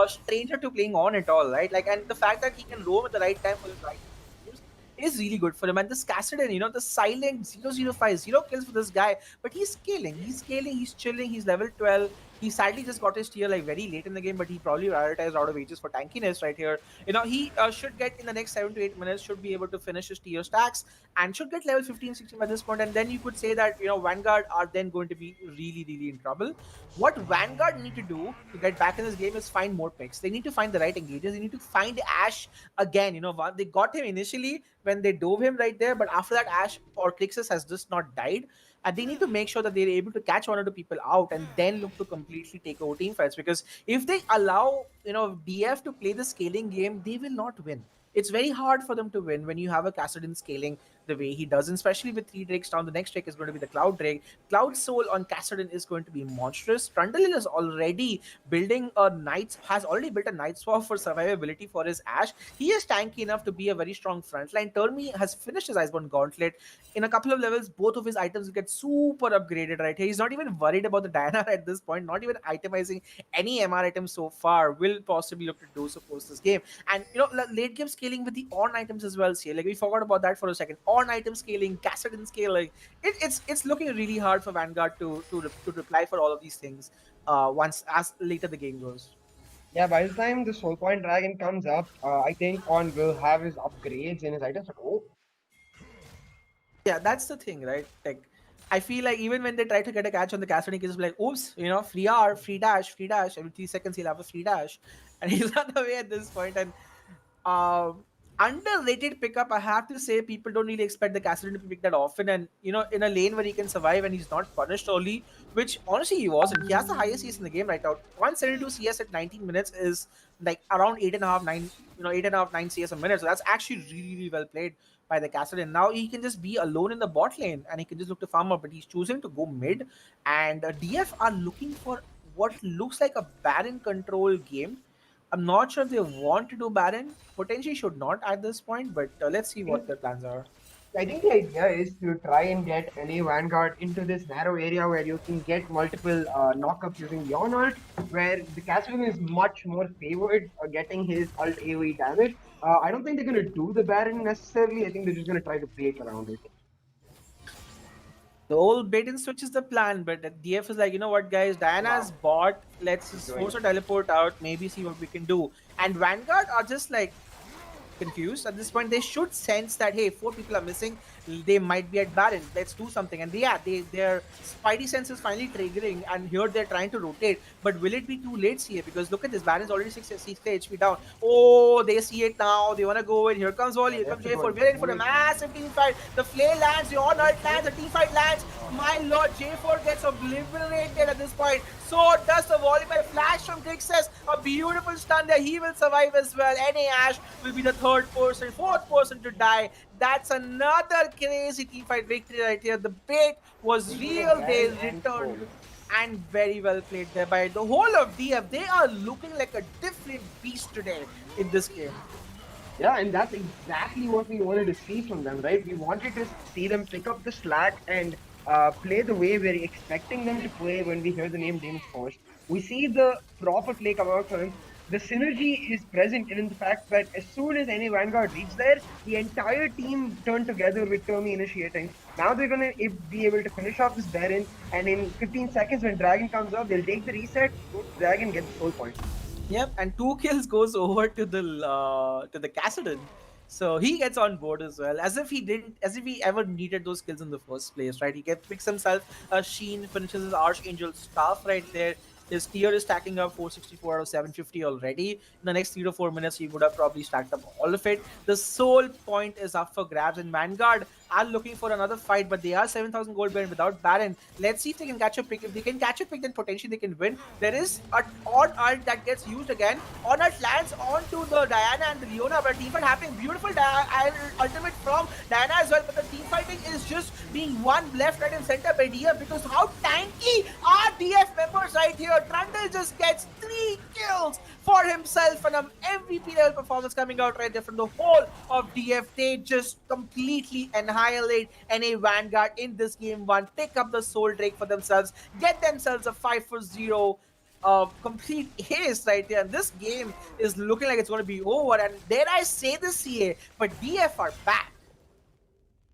stranger to playing Ornn at all, right? Like, and the fact that he can roam at the right time for his right moves is really good for him. And this Kassadin, the silent 005, 0 kills for this guy, but he's scaling, he's chilling, he's level 12. He sadly just got his tier like very late in the game, but he probably prioritized out of ages for tankiness right here. He should get in the next 7 to 8 minutes, should be able to finish his tier stacks and should get level 15, 16 by this point. And then you could say that Vanguard are then going to be really, really in trouble. What Vanguard need to do to get back in this game is find more picks. They need to find the right engages. They need to find Ash again. They got him initially when they dove him right there, but after that, Ash or Crixus has just not died. And they need to make sure that they're able to catch one or two people out and then look to completely take over team fights. Because if they allow DF to play the scaling game, they will not win. It's very hard for them to win when you have a Kassadin scaling the way he does, and especially with 3 Drakes down. The next Drake is going to be the Cloud Drake. Cloud Soul on Kassadin is going to be monstrous. Trundle is already building a Knight, has already built a Night Swap for survivability for his Ash. He is tanky enough to be a very strong frontline. Termi has finished his Iceborne Gauntlet. In a couple of levels, both of his items will get super upgraded right here. He's not even worried about the Diana at this point, not even itemizing any MR items so far. Will possibly look to do so post this game. And late game scaling with the on items as well. See, like we forgot about that for a second. On item scaling, Kassadin scaling. It's looking really hard for Vanguard to reply for all of these things. Once as later the game goes. Yeah, by the time the Soul Point Dragon comes up, I think On will have his upgrades in his items. Oh, Yeah, that's the thing, right? Like, I feel like even when they try to get a catch on the Cassidy, he's just like, oops, free R, free dash, free dash. Every 3 seconds he'll have a free dash, and he's on the way at this point. And um, underrated pickup, I have to say, people don't really expect the Cassidy to pick that often. And in a lane where he can survive and he's not punished early, which honestly he wasn't. He has the highest CS in the game right now. 172 CS at 19 minutes is like around 8.5, 9, 8.5, 9 CS a minute. So that's actually really, really well played by the castle. And now he can just be alone in the bot lane and he can just look to farm up, but he's choosing to go mid. And DF are looking for what looks like a Baron control game. I'm not sure if they want to do Baron. Potentially should not at this point, but let's see what their plans are. I think the idea is to try and get any Vanguard into this narrow area where you can get multiple knockups using Yon ult, where the Cassian is much more favored getting his ult AoE damage. I don't think they're going to do the Baron necessarily. I think they're just going to try to bait around it. The old bait and switch is the plan, but DF is like, you know what, guys, Diana's bot. Let's just force her teleport out, maybe see what we can do. And Vanguard are just like, confused at this point. They should sense that, hey, 4 people are missing, they might be at Baron, let's do something. And their spidey sense is finally triggering, and here they're trying to rotate. But will it be too late here? Because look at this, Baron's already 6 HP down. Oh, they see it now, they want to go in. Here comes Wally, here comes J4. We're in for a massive team fight. The flare lands, the on ult lands, the team fight lands. My lord, J4 gets obliterated at this point. So does the volleyball. Flash from Grixis, a beautiful stun there. He will survive as well. NA Ash will be the fourth person to die. That's another crazy teamfight victory right here. The bait was real. They returned, and very well played there by the whole of DF. They are looking like a different beast today in this game. Yeah, and that's exactly what we wanted to see from them, right? We wanted to see them pick up the slack and play the way we're expecting them to play when we hear the name Deimos first. We see the proper play come out from him. The synergy is present in the fact that as soon as any Vanguard reaches there, the entire team turned together with Termi initiating. Now they're going to be able to finish off this Baron, and in 15 seconds when Dragon comes up, they'll take the reset, go to Dragon, get the soul point. Yep, and 2 kills goes over to the Kassadin. So he gets on board as well, as if he ever needed those kills in the first place, right? He picks himself a Sheen, finishes his Archangel staff right there. His tier is stacking up 464 out of 750 already. In the next 3 to 4 minutes, he would have probably stacked up all of it. The soul point is up for grabs, and Vanguard are looking for another fight, but they are 7,000 gold behind without Baron. Let's see if they can catch a pick. If they can catch a pick, then potentially they can win. There is an on ult that gets used again. On ult lands onto the Diana and the Leona, but teamfight happening. Beautiful ultimate from Diana as well, but the team fighting is just being won left, right, and center by DF, because how tanky are DF members right here. Trundle just gets 3 kills for himself, and an MVP level performance coming out right there from the whole of DF. They just completely annihilate NA Vanguard in this game 1. Pick up the Soul Drake for themselves, get themselves a 5-0 complete ace right there. And this game is looking like it's going to be over. And dare I say this, CA, but DF are back.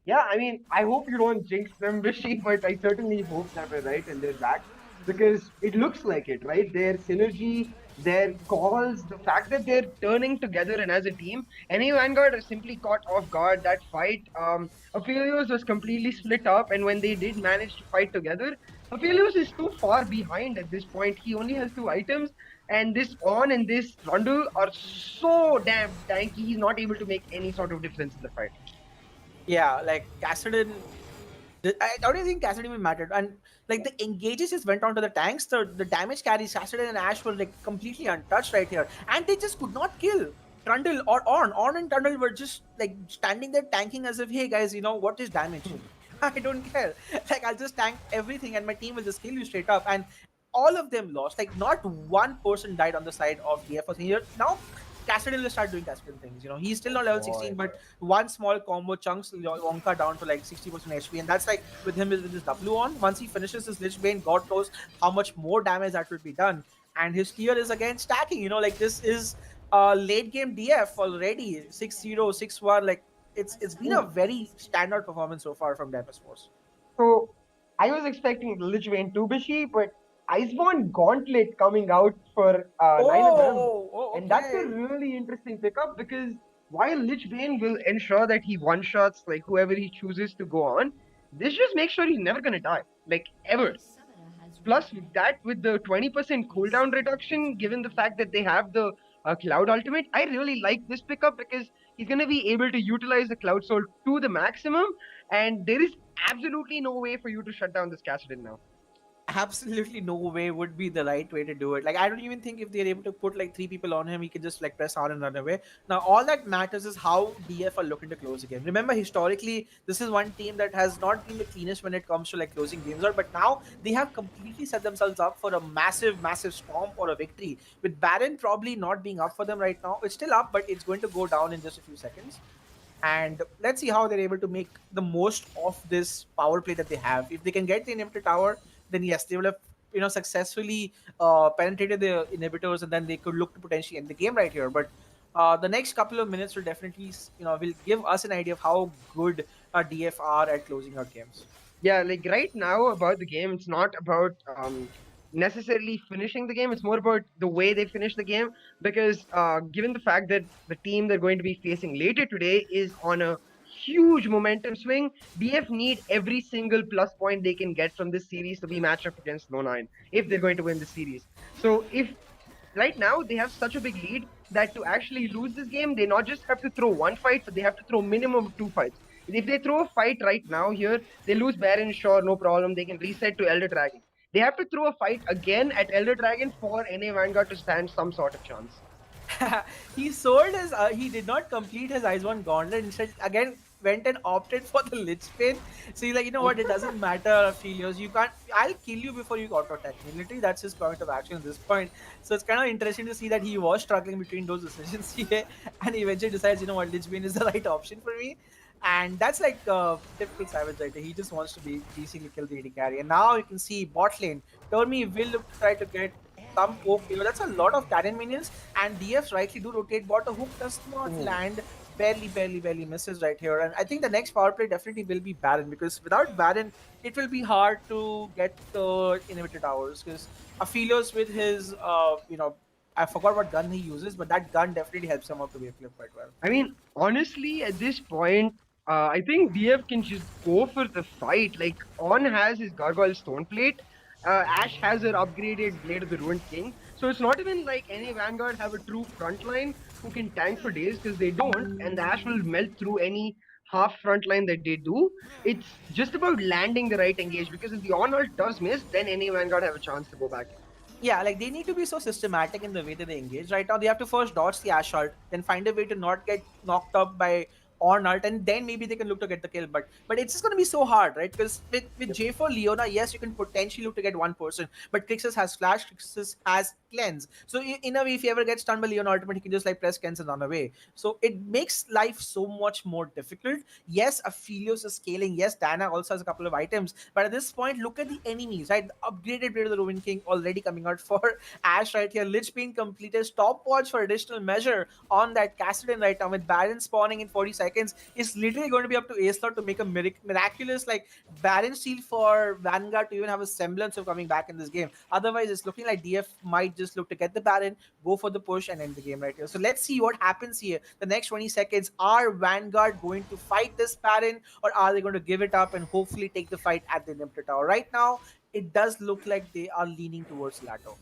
Yeah, I mean, I hope you don't jinx them, Rishi, but I certainly hope that we're right and they're back. because it looks like it, right? Their synergy, their calls, the fact that they're turning together and as a team. NA Vanguard are simply caught off guard. That fight, Aphelios was completely split up, and when they did manage to fight together, Aphelios is too far behind at this point. He only has two items, and this On and this Trundle are so damn tanky. He's not able to make any sort of difference in the fight. Yeah, like Kassadin. I don't even think Kassadin even mattered. And like the engages just went onto the tanks. The damage carries Kassadin and Ash were like completely untouched right here. And they just could not kill Trundle or On. On and Trundle were just like standing there tanking as if, hey guys, what is damage? I don't care. Like I'll just tank everything and my team will just kill you straight up. And all of them lost. Like not one person died on the side of DFS here. Now Cassidy will start doing Cassidy things. He's still not level 16, but one small combo chunks Wonka down to like 60% HP, and that's like with him with his W on. Once he finishes his Lich Bane, God knows how much more damage that will be done. And his tier is again stacking. Like this is late game DF already 6-0, 6-1. Like it's been a very standard performance so far from Deimos Force. So I was expecting Lich Bane 2 Bishi, but Iceborne Gauntlet coming out for 9 of them. Oh, And that's a okay. really interesting pickup because while Lich Bane will ensure that he one shots like whoever he chooses to go on, this just makes sure he's never gonna die. Like ever. Plus, with that, with the 20% cooldown reduction, given the fact that they have the Cloud Ultimate, I really like this pickup because he's going to be able to utilize the Cloud Soul to the maximum, and there is absolutely no way for you to shut down this Kassadin now. Absolutely no way would be the right way to do it. Like I don't even think if they're able to put like three people on him, he can just like press on and run away. Now all that matters is how DF are looking to close the game. Remember historically, this is one team that has not been the cleanest when it comes to like closing games out, but now they have completely set themselves up for a massive, massive storm or a victory. With Baron probably not being up for them right now, it's still up, but it's going to go down in just a few seconds. And let's see how they're able to make the most of this power play that they have. If they can get the inhibitor tower, then yes, they will have successfully penetrated the inhibitors, and then they could look to potentially end the game right here. But the next couple of minutes will definitely will give us an idea of how good DF are at closing out games. Yeah, like right now about the game, it's not about necessarily finishing the game. It's more about the way they finish the game because given the fact that the team they're going to be facing later today is on a huge momentum swing, DF need every single plus point they can get from this series to be matched up against No9 if they're going to win the series. So if right now they have such a big lead that to actually lose this game, they not just have to throw one fight, but they have to throw minimum of two fights. If they throw a fight right now here, they lose Baron, sure, no problem. They can reset to Elder Dragon. They have to throw a fight again at Elder Dragon for NA Vanguard to stand some sort of chance. He sold his. He did not complete his Ice-One Gauntlet. Instead, again went and opted for the Lich Bane. So he's like, you know what? It doesn't matter, Philios. You can't. I'll kill you before you auto attack me. Literally, that's his point of action at this point. So it's kind of interesting to see that he was struggling between those decisions here, and he eventually decides, you know what, Lich Bane is the right option for me. And that's like typical Savage right there. He just wants to be basically kill the AD carry. And now you can see bot lane. Tormi will try to get some poke. That's a lot of Garen minions. And DFs rightly do rotate bot. The hook does not land. Barely, barely, barely misses right here. And I think the next power play definitely will be Baron, because without Baron, it will be hard to get the inhibitor towers. Because Aphelios with his, I forgot what gun he uses, but that gun definitely helps him out to be flip quite well. I mean, honestly, at this point, I think DF can just go for the fight. Like, On has his Gargoyle Stone Plate. Ash has her upgraded Blade of the Ruined King. So it's not even like any Vanguard have a true frontline who can tank for days, because they don't. And the Ash will melt through any half frontline that they do. It's just about landing the right engage, because if the On ult does miss, then any Vanguard have a chance to go back. Yeah, like they need to be so systematic in the way that they engage. Right now, they have to first dodge the Ash ult, then find a way to not get knocked up by or ult, and then maybe they can look to get the kill. But it's just gonna be so hard, right? Because with J4 Leona, yes, you can potentially look to get one person, but Crixus has flash, Crixus has cleanse. So in a way, if you ever get stunned by Leona ultimate, he can just like press cleanse and run away. So it makes life so much more difficult. Yes, Aphelios is scaling. Yes, Dana also has a couple of items, but at this point, look at the enemies, right? The upgraded Blade of the Ruin King already coming out for Ash right here. Lich Bane completed stopwatch for additional measure on that Kassadin right now, with Baron spawning in 40 seconds. seconds. It's literally going to be up to Acelot to make a miraculous like Baron steal for Vanguard to even have a semblance of coming back in this game. Otherwise, it's looking like DF might just look to get the Baron, go for the push, and end the game right here. So let's see what happens here. The next 20 seconds, are Vanguard going to fight this Baron, or are they going to give it up and hopefully take the fight at the Inhibitor Tower? Right now, it does look like they are leaning towards Lato.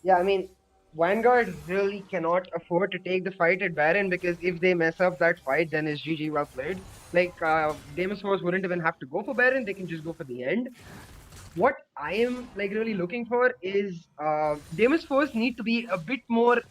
Yeah, I mean, Vanguard really cannot afford to take the fight at Baron because if they mess up that fight, then it's GG well played. Like, Deimos Force wouldn't even have to go for Baron, they can just go for the end. What I am like really looking for is Deimos Force need to be a bit more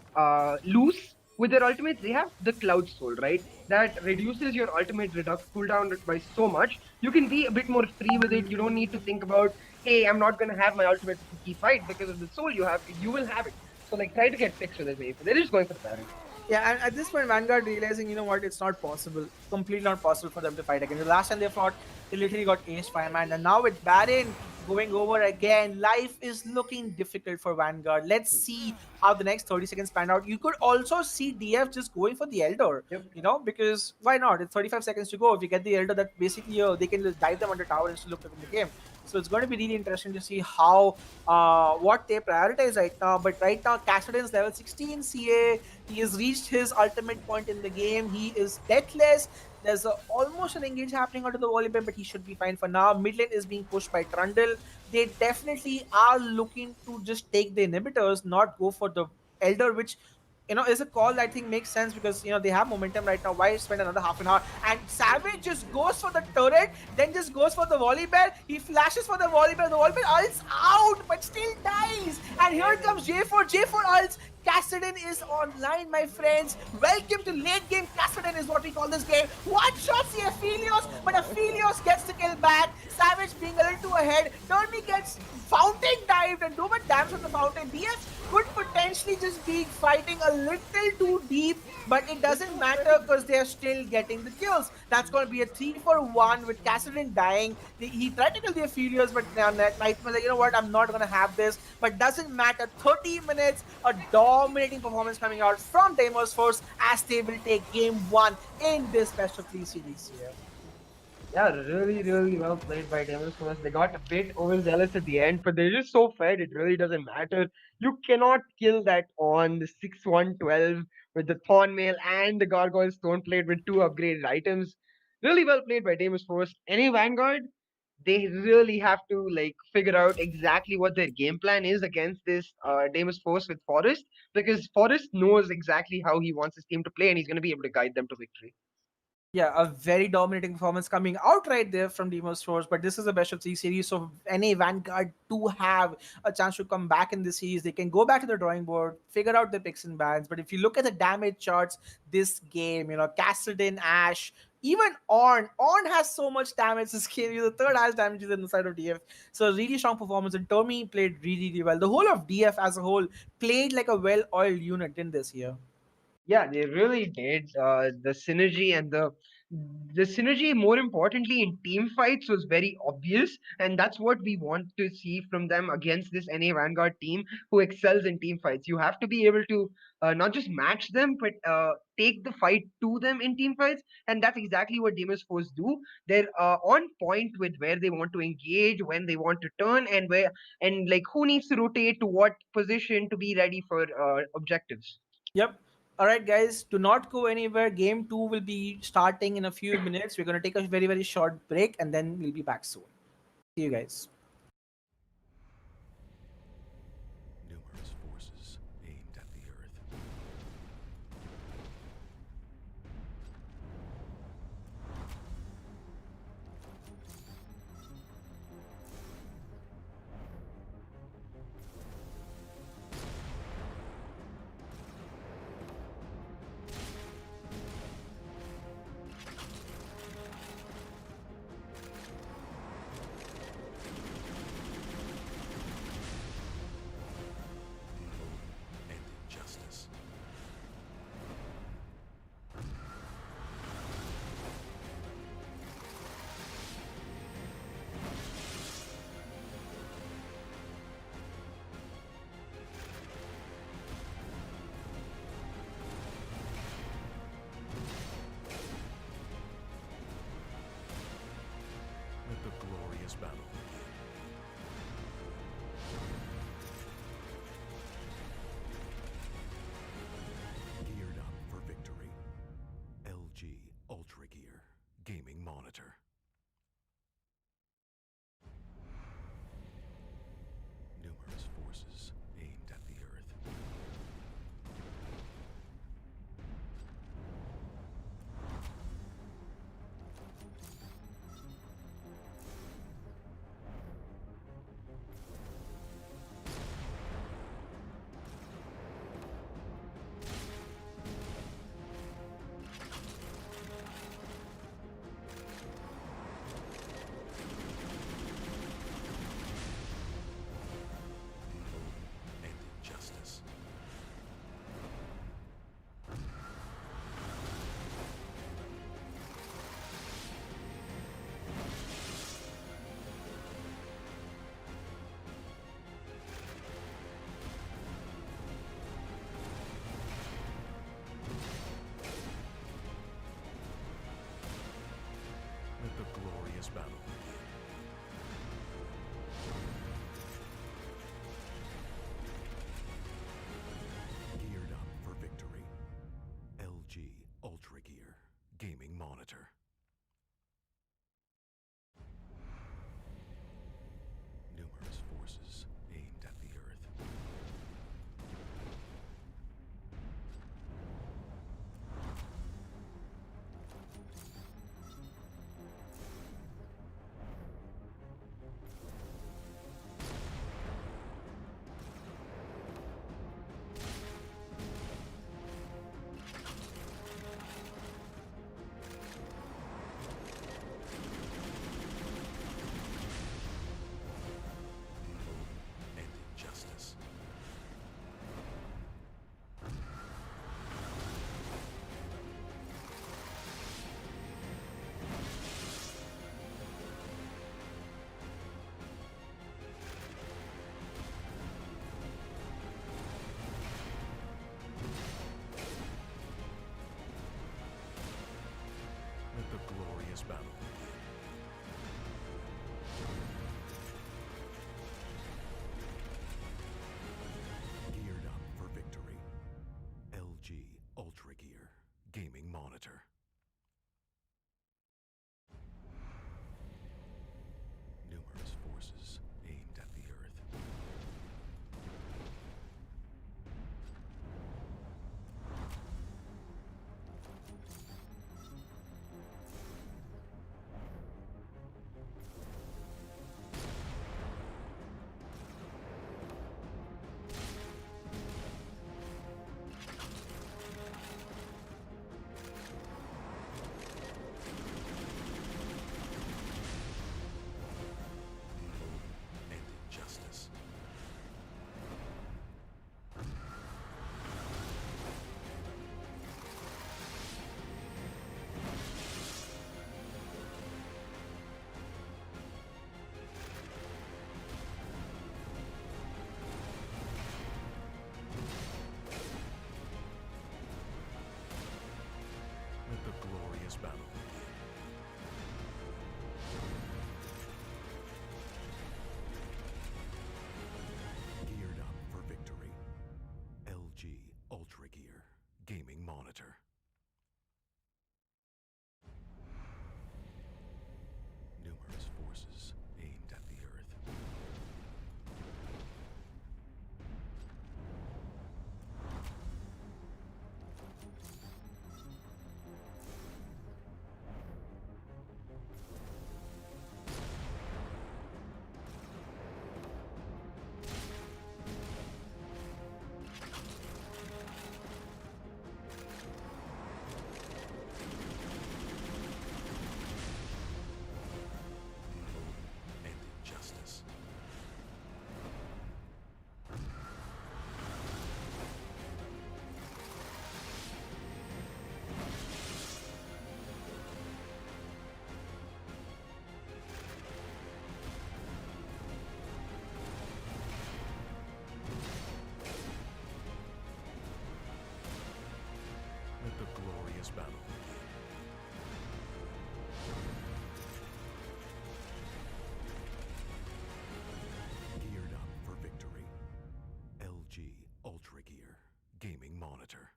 loose with their ultimates. They have the Cloud Soul, right? That reduces your ultimate cooldown by so much. You can be a bit more free with it. You don't need to think about, hey, I'm not gonna have my ultimate for key fight because of the soul you have. You will have it. So like, try to get fixed with it, maybe. They're just going for the Baron. Yeah, and at this point, Vanguard realizing, you know what, it's not possible, completely not possible for them to fight again. The last time they fought, they literally got aced by a man, and now with Baron going over again, life is looking difficult for Vanguard. Let's see how the next 30 seconds pan out. You could also see DF just going for the Elder, Yep. you know, because why not? It's 35 seconds to go. If you get the Elder, that basically they can just dive them under tower and still look to win the game. So it's going to be really interesting to see how what they prioritize right now. But right now, Cassadin's level 16 CA. He has reached his ultimate point in the game. He is deathless. There's almost an engage happening onto the volleyball, but he should be fine for now. Mid lane is being pushed by Trundle. They definitely are looking to just take the inhibitors, not go for the Elder, which is a call that I think makes sense because they have momentum right now. Why spend another half an hour? And Savage just goes for the turret, then just goes for the volleyball. He flashes for the volleyball. The volleyball ults out, but still dies. And here comes J4. J4 ults. Kassadin is online, my friends. Welcome to late game Kassadin is what we call this game. One shots the Aphelios, but Aphelios gets the kill back. Savage being a little too ahead. Turmy gets fountain dived and too much damage on the fountain. DS could potentially just be fighting a little too deep, but it doesn't matter because they are still getting the kills. That's going to be a 3-for-1 with Kassadin dying. He tried to kill the Aphelios, but Nightmare like, you know what, I'm not going to have this. But doesn't matter. 30 minutes, a dominating performance coming out from Deimos Force as they will take game 1 in this best of 3 series here. Yeah, really, really well played by Deimos Force. They got a bit overzealous at the end, but they're just so fed, it really doesn't matter. You cannot kill that on the 6-1-12 with the Thorn Mail and the Gargoyle Stone Plate with 2 upgraded items. Really well played by Deimos Force. Any Vanguard, they really have to like figure out exactly what their game plan is against this Deimos Force with Forest, because Forest knows exactly how he wants his team to play and he's going to be able to guide them to victory. Yeah, a very dominating performance coming out right there from Deimos Force. But this is a best of 3 series, so NA Vanguard do have a chance to come back in this series. They can go back to the drawing board, figure out their picks and bans. But if you look at the damage charts this game, Kassadin, Ash, even Ornn has so much damage this game. He's the third highest damage user in the side of DF. So really strong performance. And Tommy played really, really well. The whole of DF as a whole played like a well-oiled unit in this year. Yeah, they really did. The synergy and the synergy, more importantly, in team fights was very obvious, and that's what we want to see from them against this NA Vanguard team who excels in team fights. You have to be able to not just match them, but take the fight to them in team fights, and that's exactly what Deimos Force do. They're on point with where they want to engage, when they want to turn, and like who needs to rotate to what position to be ready for objectives. Yep. All right, guys, do not go anywhere. Game 2 will be starting in a few minutes. We're going to take a very, very short break and then we'll be back soon. See you guys. Numerous forces aimed at the Earth. monitor. Numerous forces aimed at the Earth. And injustice. Let the glorious battle begin. Geared up for victory. LG UltraGear gaming monitor. Numerous forces aimed at the Earth. And injustice. Let the glorious battle begin. Geared up for victory. LG UltraGear gaming monitor. Numerous forces aimed at the Earth. And injustice. Let the glorious battle begin. Geared up for victory. LG UltraGear gaming monitor. Numerous forces aimed at the Earth. And injustice. Let the glorious battle begin. Geared up for victory. LG UltraGear gaming monitor.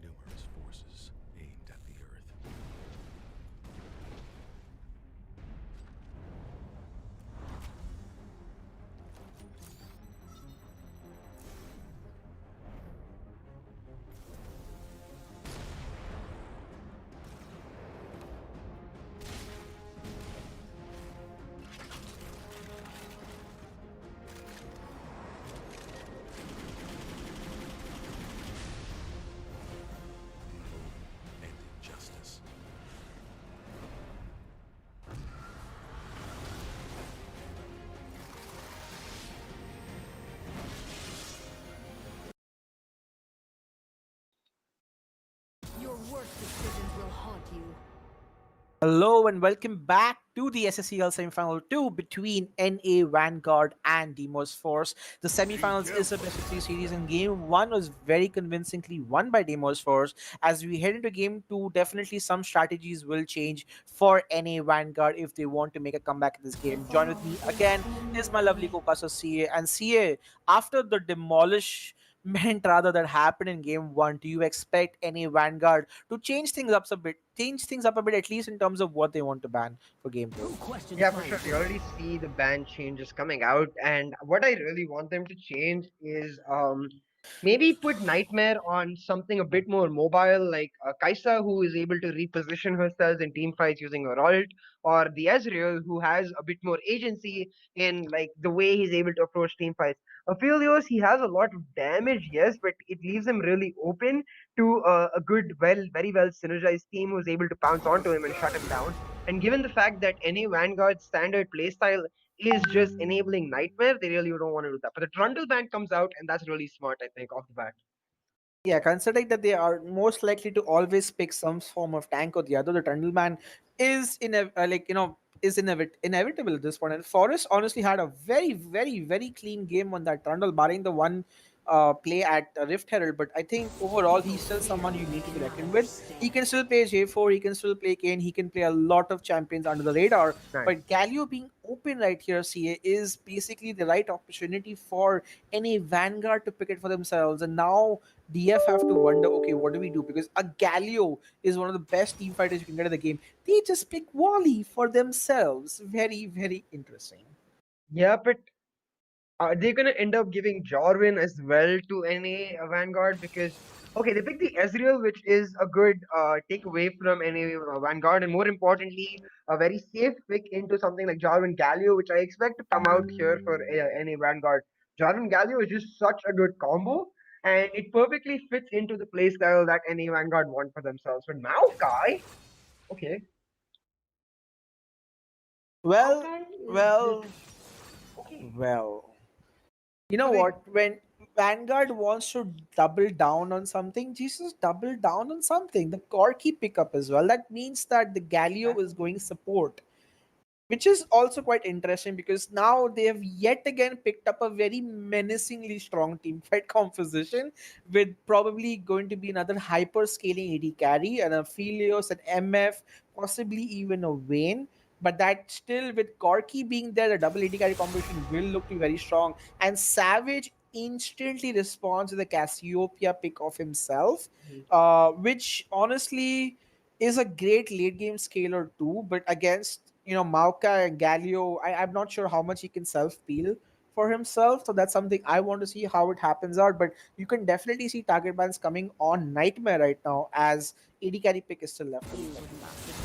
Numerous Hello and welcome back to the SSCL semifinal 2 between NA Vanguard and Deimos Force. The semifinals is a best of 3 series, and game 1 was very convincingly won by Deimos Force. As we head into game 2, definitely some strategies will change for NA Vanguard if they want to make a comeback in this game. Join with me again is my lovely co-caster CA. And CA, after the demolishment rather that happened in game 1, do you expect NA Vanguard to change things up a bit, at least in terms of what they want to ban for game two? Yeah, for sure. We already see the ban changes coming out, and what I really want them to change is maybe put Nightmare on something a bit more mobile, like Kaisa, who is able to reposition herself in team fights using her ult, or the Ezreal, who has a bit more agency in like the way he's able to approach team fights. Aphelios, he has a lot of damage, yes, but it leaves him really open to a good, very well synergized team who's able to pounce onto him and shut him down. And given the fact that any Vanguard standard playstyle is just enabling Nightmare, they really don't want to do that. But the Trundle band comes out, and that's really smart, I think, off the bat. Yeah, considering that they are most likely to always pick some form of tank or the other, the Trundleman is inevitable at this point. And Forrest honestly had a very clean game on that Trundle, barring the one play at Rift Herald. But I think overall he's still someone you need to be reckoned with. He can still play J4, he can still play Kane, he can play a lot of champions under the radar. Nice. But Galio being open right here, CA, is basically the right opportunity for any Vanguard to pick it for themselves. And now DF have to wonder, okay, what do we do? Because a Galio is one of the best team fighters you can get in the game. They just pick Wally for themselves. Very interesting. Yeah, but they're gonna end up giving Jarvan as well to any Vanguard because okay, they picked the Ezreal, which is a good takeaway from any Vanguard, and more importantly, a very safe pick into something like Jarvan Galio, which I expect to come out here for any Vanguard. Jarvan Galio is just such a good combo, and it perfectly fits into the playstyle that any Vanguard want for themselves. But Maokai, okay, Well, Maokai is just well, okay. well. You know So they what? When Vanguard wants to double down on something, Jesus double down on something. The Corki pickup as well. That means that the Galio is going support, which is also quite interesting because now they have yet again picked up a very menacingly strong team fight composition with probably going to be another hyper scaling AD carry and a Philios and MF, possibly even a Vayne. But that still, with Corki being there, the double AD carry combination will look to be very strong. And Savage instantly responds to the Cassiopeia pick of himself, which honestly is a great late game scaler too. But against Mauka and Galio, I'm not sure how much he can self peel for himself. So that's something I want to see how it happens out. But you can definitely see target bans coming on Nightmare right now as AD carry pick is still left.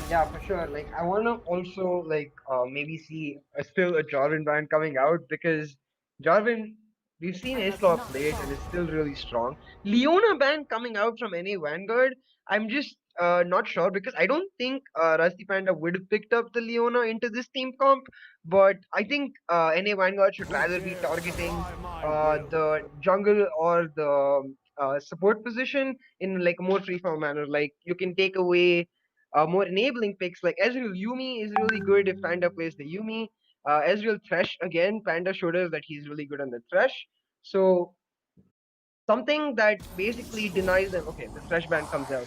Yeah, for sure. Like, I want to also like maybe see still a Jarvan band coming out because Jarvan, we've seen Aslaw play it and it's still really strong. Leona band coming out from any Vanguard, I'm just not sure because I don't think Rusty Panda would have picked up the Leona into this team comp, but I think NA Vanguard should rather be targeting the jungle or the support position in like a more freeform manner. Like you can take away more enabling picks like Ezreal Yumi is really good if Panda plays the Yumi. Ezreal Thresh again, Panda showed us that he's really good on the Thresh. So something that basically denies them. Okay, the Thresh ban comes out.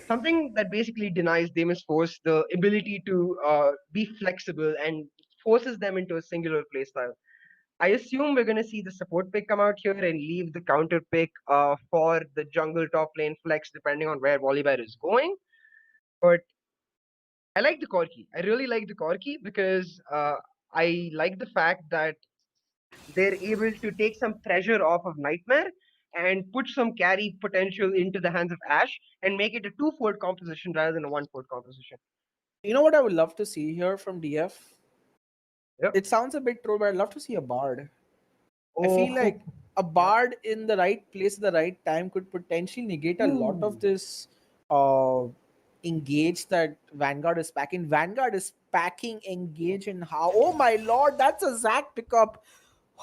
Something that basically denies Deimos Force the ability to be flexible and forces them into a singular playstyle. I assume we're going to see the support pick come out here and leave the counter pick for the jungle top lane flex depending on where Volibear is going. But I like the Corki. I really like the Corki because I like the fact that they're able to take some pressure off of Nightmare and put some carry potential into the hands of Ash and make it a two-fold composition rather than a one-fold composition. You know what I would love to see here from DF? Yep. It sounds a bit troll, but I'd love to see a Bard. I feel Oh, like a yeah. bard in the right place at the right time could potentially negate a lot of Ooh. this uh engage that Vanguard is packing. Vanguard is packing engage and how, oh my lord, that's a Zac pickup.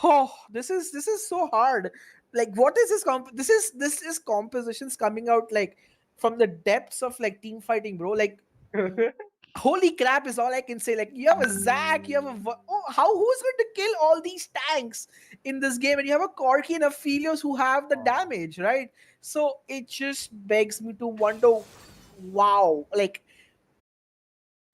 Oh, this is so hard. Like what is this this is compositions coming out like from the depths of like team fighting, bro. Like holy crap is all I can say. Like you have a Zac, you have a oh, how who's going to kill all these tanks in this game, and you have a Corki and a Philios who have the damage, right? So it just begs me to wonder, wow, like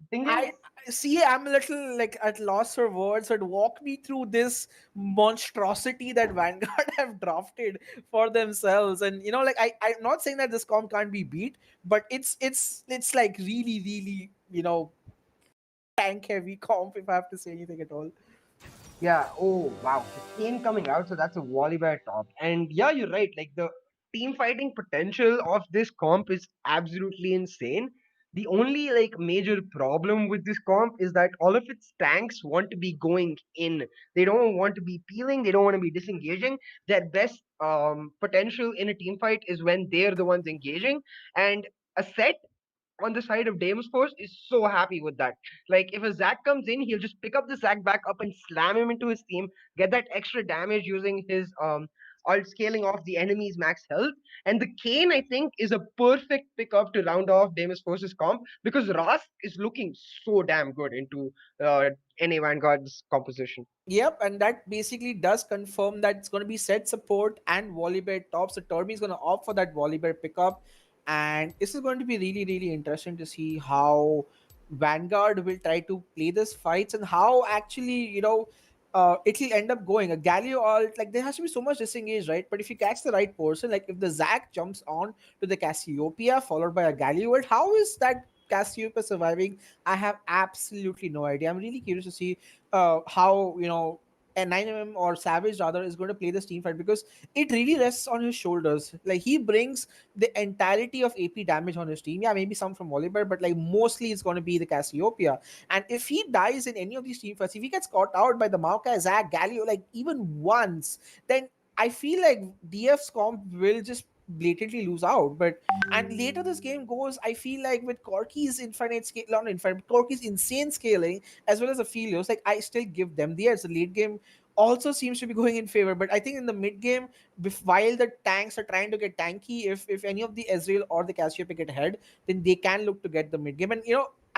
Thing is, I see I'm a little like at loss for words, but walk me through this monstrosity that Vanguard have drafted for themselves. And like I'm not saying that this comp can't be beat, but it's like really, really, tank heavy comp if I have to say anything at all. yeah, oh wow, the Kane coming out, so that's a Volibear top. And yeah, you're right. Like the team fighting potential of this comp is absolutely insane. The only like major problem with this comp is that all of its tanks want to be going in. They don't want to be peeling. They don't want to be disengaging. Their best potential in a team fight is when they're the ones engaging. And a set on the side of Deimos Force is so happy with that. Like if a Zac comes in, he'll just pick up the Zac back up and slam him into his team, get that extra damage using his alt scaling off the enemy's max health. And the Kane, I think, is a perfect pickup to round off Deimos Force's comp because Rask is looking so damn good into NA Vanguard's composition. Yep, and that basically does confirm that it's going to be set support and Volibear top. So Turby is going to opt for that Volibear pickup, and this is going to be really, really interesting to see how Vanguard will try to play this fights and how actually it'll end up going. A Galio alt, like there has to be so much disengage, right? But if you catch the right person, like if the Zac jumps on to the Cassiopeia followed by a Galio alt, how is that Cassiopeia surviving? I have absolutely no idea. I'm really curious to see how a 9mm or Savage rather is going to play this team fight, because it really rests on his shoulders. Like he brings the entirety of AP damage on his team. Yeah, maybe some from Volibear, but like mostly it's going to be the Cassiopeia. And if he dies in any of these team fights, if he gets caught out by the Maokai, Zac, Galio, like even once, then I feel like DF's comp will just blatantly lose out. But and later this game goes, I feel like with Corky's infinite scale, not infinite, but Corky's insane scaling as well as the Aphelios, like I still give them the edge. The late game also seems to be going in favor, but I think in the mid game, while the tanks are trying to get tanky, if any of the Ezreal or the Cassiopeia get ahead, then they can look to get the mid game. And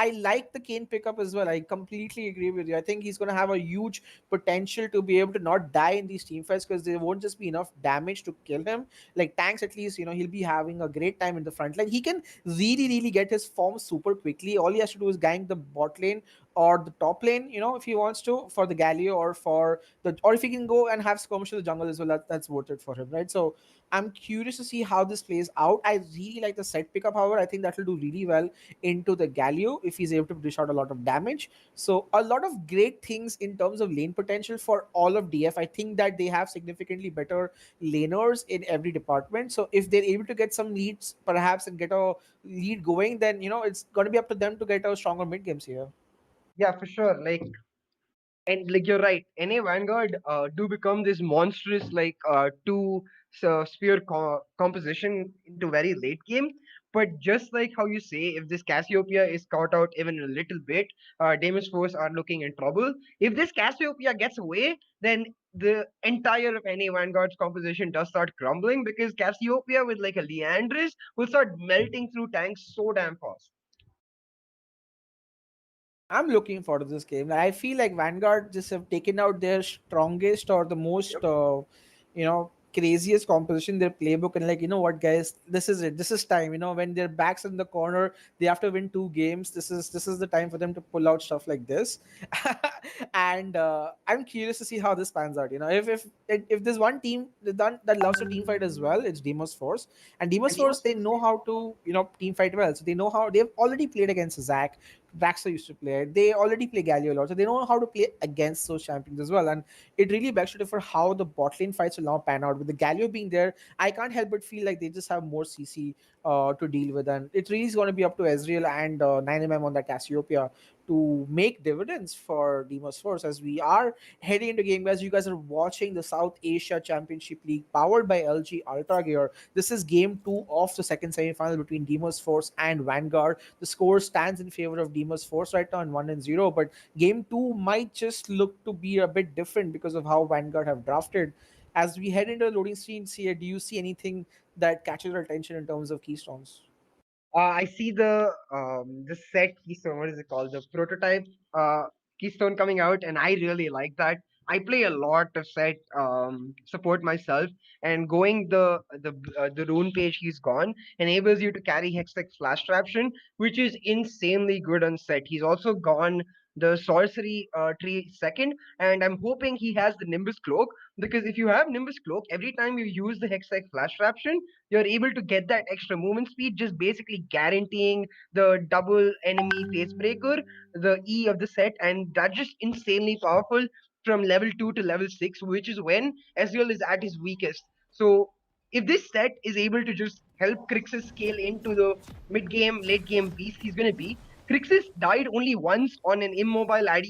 I like the Kane pickup as well. I completely agree with you. I think he's going to have a huge potential to be able to not die in these team fights, because there won't just be enough damage to kill him. Like tanks, at least, he'll be having a great time in the front line. He can really, really get his form super quickly. All he has to do is gank the bot lane or the top lane, if he wants to, for the Galio or for or if he can go and have skirmish in the jungle as well, that's worth it for him, right? So I'm curious to see how this plays out. I really like the set pickup, however. I think that will do really well into the Galio if he's able to dish out a lot of damage. So a lot of great things in terms of lane potential for all of DF. I think that they have significantly better laners in every department. So if they're able to get some leads perhaps and get a lead going, then it's going to be up to them to get a stronger mid games here. Yeah, for sure. And like you're right, NA Vanguard do become this monstrous like two sphere composition into very late game. But just like how you say, if this Cassiopeia is caught out even a little bit, Deimos Force are looking in trouble. If this Cassiopeia gets away, then the entire of NA Vanguard's composition does start crumbling because Cassiopeia with like a Leandris will start melting through tanks so damn fast. I'm looking forward to this game. I feel like Vanguard just have taken out their strongest or the most, craziest composition, their playbook, and like, what, guys, this is it. This is time. When their backs in the corner, they have to win 2 games. This is the time for them to pull out stuff like this. And I'm curious to see how this pans out. If there's one team that loves to team fight as well, it's Deimos Force. And Deimos And Deimos Force, they Force, know how to team fight well. So they know how they've already played against Zac. Draxler used to play. They already play Galio a lot, so they know how to play against those champions as well. And it really begs to differ how the bot lane fights will now pan out. With the Galio being there, I can't help but feel like they just have more CC to deal with, and it really is going to be up to Ezreal and 9mm on that Cassiopeia to make dividends for Deimos Force as we are heading into game, guys. You guys are watching the South Asia Championship League powered by LG UltraGear. This is game 2 of the second semi-final between Deimos Force and Vanguard. The score stands in favor of Deimos Force right now in 1-0, but game 2 might just look to be a bit different because of how Vanguard have drafted. As we head into the loading screens here, do you see anything that catches your attention in terms of keystones? I see the set keystone. What is it called? The prototype uh, keystone coming out, and I really like that. I play a lot of set support myself, and going the rune page he's gone enables you to carry Hextech Flash Traption, which is insanely good on set. He's also gone the sorcery tree second, and I'm hoping he has the Nimbus Cloak, because if you have Nimbus Cloak, every time you use the Hextech Flash Traption, you're able to get that extra movement speed, just basically guaranteeing the double enemy face breaker, the E of the set, and that's just insanely powerful from level 2 to level 6, which is when Ezreal is at his weakest. So if this set is able to just help Crixus scale into the mid game, late game beast he's going to be, Crixus died only once on an immobile AD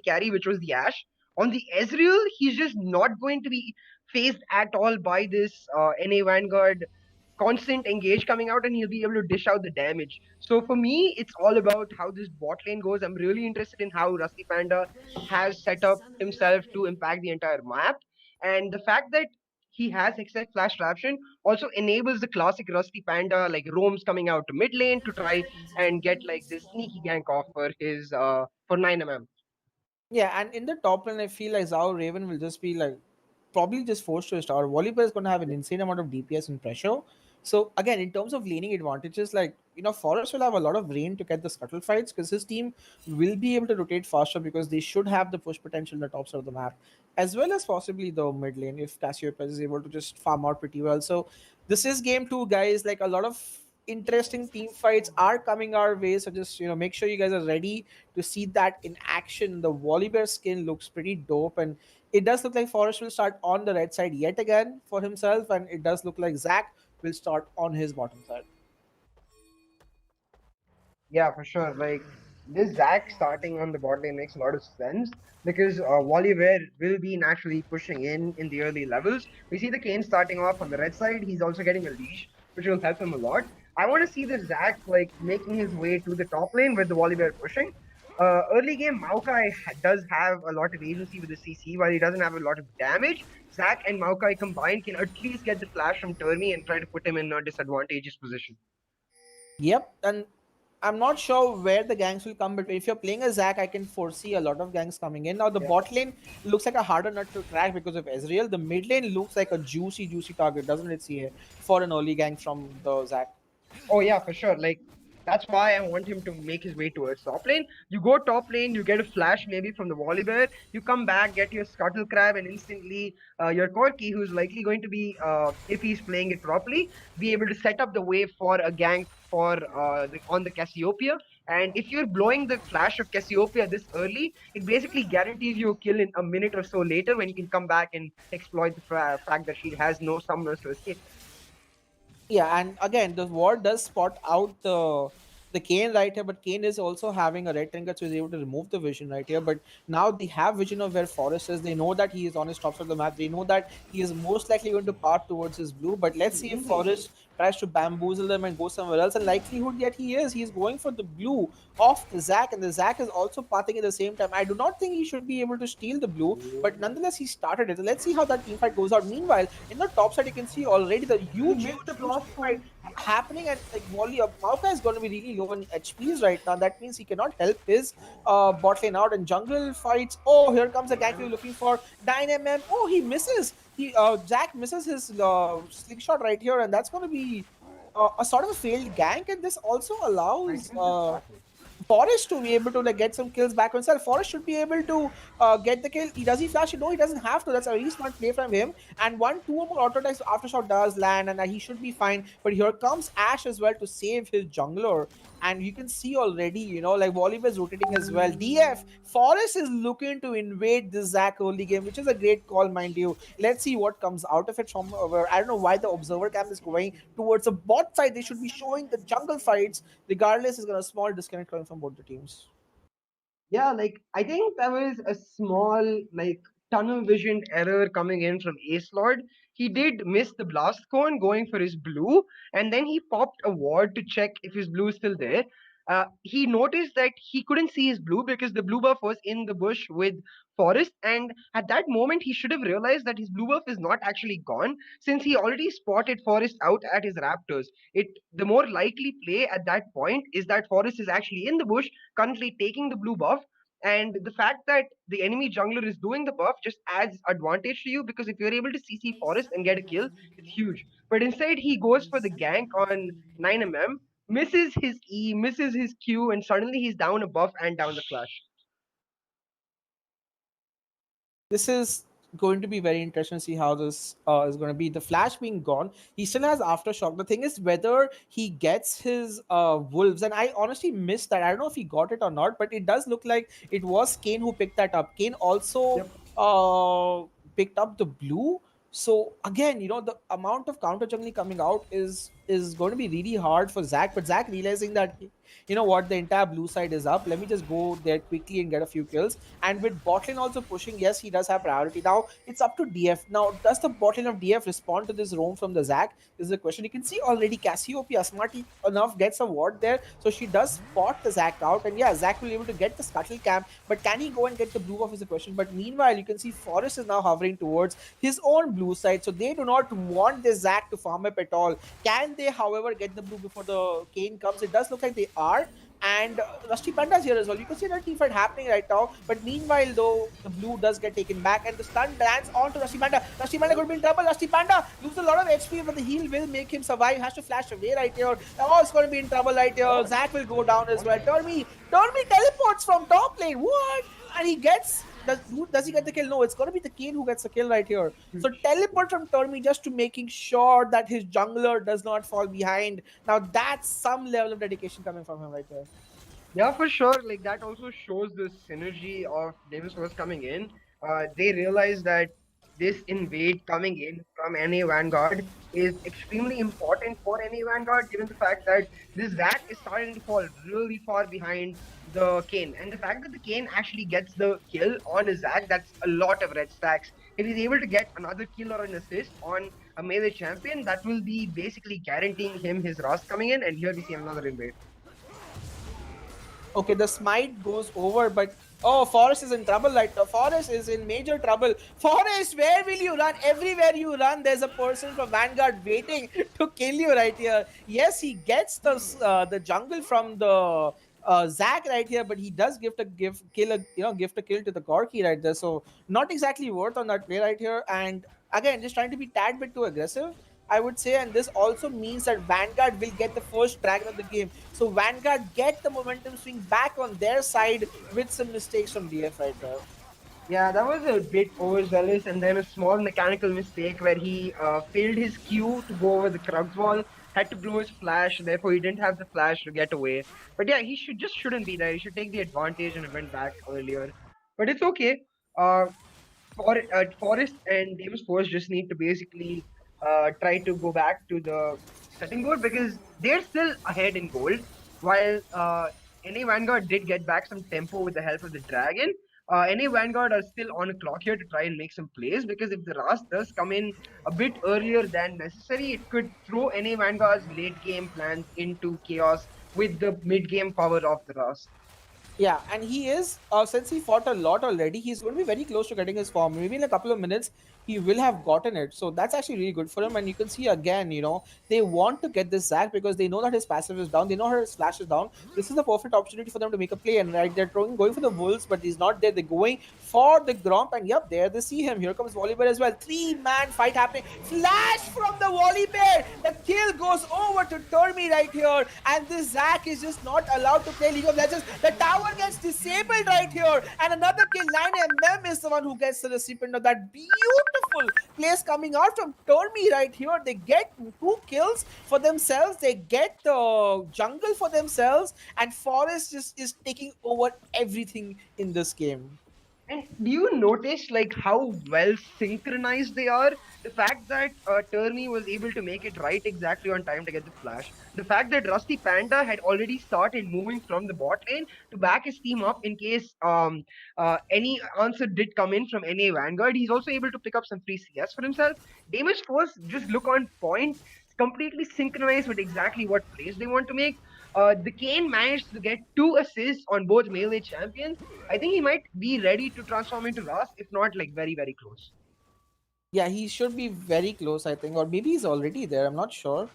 carry, which was the Ashe. On the Ezreal, he's just not going to be phased at all by this NA Vanguard constant engage coming out, and he'll be able to dish out the damage. So for me, it's all about how this bot lane goes. I'm really interested in how Rusty Panda has set up himself to impact the entire map. And the fact that he has Hextech Flash Traption also enables the classic Rusty Panda like roams coming out to mid lane to try and get like this sneaky gank off for his for 9 mm. Yeah, and in the top lane, I feel like Zhao Raven will just be like probably just forced to a star. Volibear is going to have an insane amount of DPS and pressure. So again, in terms of laning advantages, like Forest will have a lot of rain to get the scuttle fights because his team will be able to rotate faster because they should have the push potential in the top side of the map, as well as possibly the mid lane if Cassiopeia is able to just farm out pretty well. So this is game two, guys. Like a lot of interesting team fights are coming our way. So just make sure you guys are ready to see that in action. The Volibear skin looks pretty dope, and it does look like Forrest will start on the red side yet again for himself, and it does look like Zach will start on his bottom side. Yeah, for sure. Like this Zac starting on the bot lane makes a lot of sense because Volibear will be naturally pushing in the early levels. We see the Kane starting off on the red side. He's also getting a leash, which will help him a lot. I want to see this Zac like making his way to the top lane with the Volibear pushing. Early game, Maokai does have a lot of agency with the CC, while he doesn't have a lot of damage. Zac and Maokai combined can at least get the flash from Termi and try to put him in a disadvantageous position. Yep, and I'm not sure where the gangs will come, but if you're playing a Zac, I can foresee a lot of gangs coming in. Now, the Yeah. bot lane looks like a harder nut to crack because of Ezreal. The mid lane looks like a juicy target, doesn't it, see for an early gang from the Zac? Oh yeah, for sure. Like that's why I want him to make his way towards top lane. You go top lane, you get a flash maybe from the Volibear, you come back, get your Scuttle Crab, and instantly your Corki, who's likely going to be, if he's playing it properly, be able to set up the way for a gank for on the Cassiopeia. And if you're blowing the flash of Cassiopeia this early, it basically guarantees you a kill in a minute or so later when you can come back and exploit the fact that she has no summoners to escape. Yeah, and again, the war does spot out the Kane right here, but Kane is also having a red trinket, so he's able to remove the vision right here. But now they have vision of where Forest is. They know that he is on his top side of the map. They know that he is most likely going to part towards his blue. But let's see if Forest tries to bamboozle them and go somewhere else. And likelihood that he is, he's going for the blue off the Zac, and the Zac is also parting at the same time. I do not think he should be able to steal the blue, but nonetheless he started it. So let's see how that team fight goes out. Meanwhile, in the top side, you can see already the huge team fight happening, and like Wally Maoka is going to be really low on HPs right now. That means he cannot help his bot lane out. And jungle fights. Oh, here comes the gank we're looking for. Dynamem. Oh, he misses. Jack misses his slingshot right here, and that's going to be a sort of a failed gank. And this also allows Forest to be able to like get some kills back on himself. Forest should be able to get the kill. Does he flash it? No, he doesn't have to. That's a really smart play from him. And two more auto attacks aftershock does land, and he should be fine. But here comes Ash as well to save his jungler. And you can see already, like Volibear is rotating as well. DF Forest is looking to invade this Zac early game, which is a great call, mind you. Let's see what comes out of it from over. I don't know why the observer cam is going towards the bot side. They should be showing the jungle fights. Regardless, is going to small disconnect coming from both the teams. Yeah, like I think there was a small like tunnel vision error coming in from Ace Lord. He did miss the blast cone going for his blue, and then he popped a ward to check if his blue is still there. he noticed that he couldn't see his blue because the blue buff was in the bush with Forest, and at that moment he should have realized that his blue buff is not actually gone since he already spotted Forest out at his Raptors. It the more likely play at that point is that Forest is actually in the bush, currently taking the blue buff. And the fact that the enemy jungler is doing the buff just adds advantage to you because if you're able to CC Forest and get a kill, it's huge. But instead, he goes for the gank on 9mm, misses his E, misses his Q, and suddenly he's down a buff and down the flash. This is going to be very interesting to see how this is going to be. The flash being gone, he still has aftershock. The thing is whether he gets his wolves, and I honestly missed that. I don't know if he got it or not, but it does look like it was Kane who picked that up. Kane also Yep. uh, picked up the blue. So again, the amount of counter jungling coming out is going to be really hard for Zach. But Zach realizing that what, the entire blue side is up. Let me just go there quickly and get a few kills. And with botlane also pushing, yes, he does have priority. Now it's up to DF. Now, does the botlane of DF respond to this roam from the Zac? This is the question. You can see already Cassiopeia smarty enough gets a ward there. So she does spot the Zac out. And yeah, Zac will be able to get the scuttle camp. But can he go and get the blue buff is the question. But meanwhile, you can see Forest is now hovering towards his own blue side. So they do not want the Zac to farm up at all. Can they, however, get the blue before the Kane comes? It does look like they are. And Rusty Panda's here as well. You can see that team fight happening right now. But meanwhile, though, the blue does get taken back, and the stun lands onto Rusty Panda. Rusty Panda could be in trouble. Rusty Panda loses a lot of HP, but the heal will make him survive. Has to flash away right here. Oh, it's going to be in trouble right here. Zac will go down as well. Turmy teleports from top lane. What? And he gets. Does he get the kill? No, it's going to be the Kane who gets the kill right here. So teleport from Turmy just to making sure that his jungler does not fall behind. Now that's some level of dedication coming from him right there. Yeah, for sure. Like that also shows the synergy of Deimos was coming in. They realized that this invade coming in from NA Vanguard is extremely important for NA Vanguard, given the fact that this Zac is starting to fall really far behind the Kane. And the fact that the Kane actually gets the kill on a Zac, that's a lot of red stacks. If he's able to get another kill or an assist on a melee champion, that will be basically guaranteeing him his Rust coming in. And here we see another invade. Okay, the smite goes over, but oh, Forest is in trouble right now. Forest is in major trouble. Forest, where will you run? Everywhere you run, there's a person from Vanguard waiting to kill you right here. Yes, he gets the jungle from the Zac right here, but he does gift a kill to the Gorky right there. So not exactly worth on that play right here. And again, just trying to be tad bit too aggressive, I would say, and this also means that Vanguard will get the first dragon of the game. So Vanguard get the momentum swing back on their side with some mistakes from DF right there. Yeah, that was a bit overzealous, and then a small mechanical mistake where he failed his Q to go over the Krugs wall, had to blow his flash, therefore he didn't have the flash to get away. But yeah, he shouldn't be there. He should take the advantage and went back earlier. But it's okay. Uh, Forest and Deimos Force just need to basically try to go back to the setting board because they're still ahead in gold. While NA Vanguard did get back some tempo with the help of the dragon, NA Vanguard are still on a clock here to try and make some plays because if the Rast does come in a bit earlier than necessary, it could throw NA Vanguard's late game plans into chaos with the mid game power of the Rast. Yeah, and he is, since he fought a lot already, he's going to be very close to getting his form. Maybe in a couple of minutes, he will have gotten it. So that's actually really good for him. And you can see again, they want to get this Zac because they know that his passive is down. They know his flash is down. This is the perfect opportunity for them to make a play. And right, they're going for the Wolves, but he's not there. They're going for the Gromp. And yep, there they see him. Here comes Volibear as well. 3-man fight happening. Flash from the Volibear. The kill goes over to Turmy right here. And this Zac is just not allowed to play League of Legends. The tower gets disabled right here, and another kill. 9mm is the one who gets the recipient of that beautiful place coming out from Turmy right here. They get 2 kills for themselves, they get the jungle for themselves, and Forest just is taking over everything in this game. And do you notice like how well synchronized they are? The fact that Turney was able to make it right exactly on time to get the flash. The fact that Rusty Panda had already started moving from the bot lane to back his team up in case any answer did come in from NA Vanguard. He's also able to pick up some free CS for himself. Deimos Force just look on point, completely synchronized with exactly what plays they want to make. The Kane managed to get 2 assists on both melee champions. I think he might be ready to transform into Rust, if not like very, very close. Yeah, he should be very close, I think, or maybe he's already there. I'm not sure.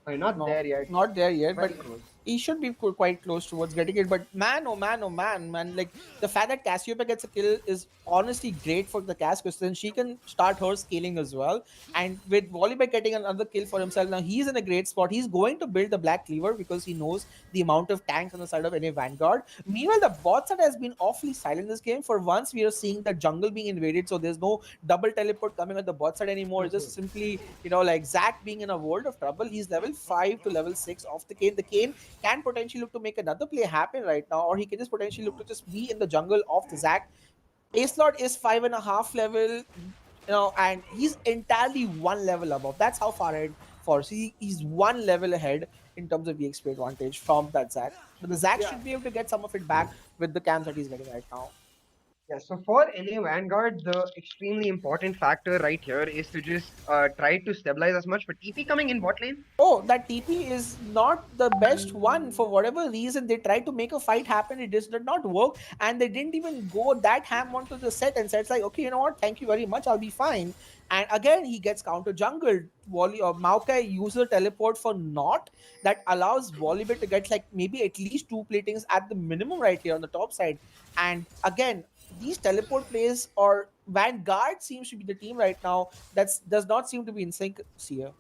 Not No, there yet. not there yet, but Very close. he should be quite close towards getting it. But man, oh man, oh man, man! Like the fact that Cassiopeia gets a kill is honestly great for the Cass because then she can start her scaling as well. And with Volibear getting another kill for himself, now he's in a great spot. He's going to build the Black Cleaver because he knows the amount of tanks on the side of any Vanguard. Meanwhile, the bot side has been awfully silent this game. For once, we are seeing the jungle being invaded, so there's no double teleport coming on the bot side anymore. It's just simply, like Zac being in a world of trouble. He's level 5 to level 6 of the Kane. The Kane can potentially look to make another play happen right now, or he can just potentially look to just be in the jungle of the Zac. Acelot is 5.5 level, and he's entirely one level above. That's how far ahead for. He's one level ahead in terms of the XP advantage from that Zac. But the Zac Yeah. should be able to get some of it back with the camps that he's getting right now. Yeah, so for NA Vanguard, the extremely important factor right here is to just try to stabilize as much. But TP coming in bot lane. Oh, that TP is not the best one for whatever reason. They tried to make a fight happen, it just did not work, and they didn't even go that ham onto the set and said, it's like, okay, you know what, thank you very much, I'll be fine. And again, he gets counter jungled. Wally or Maokai uses a teleport for Not that allows Volibear to get like maybe at least 2 platings at the minimum right here on the top side. And again, these teleport plays or Vanguard seems to be the team right now that does not seem to be in sync here.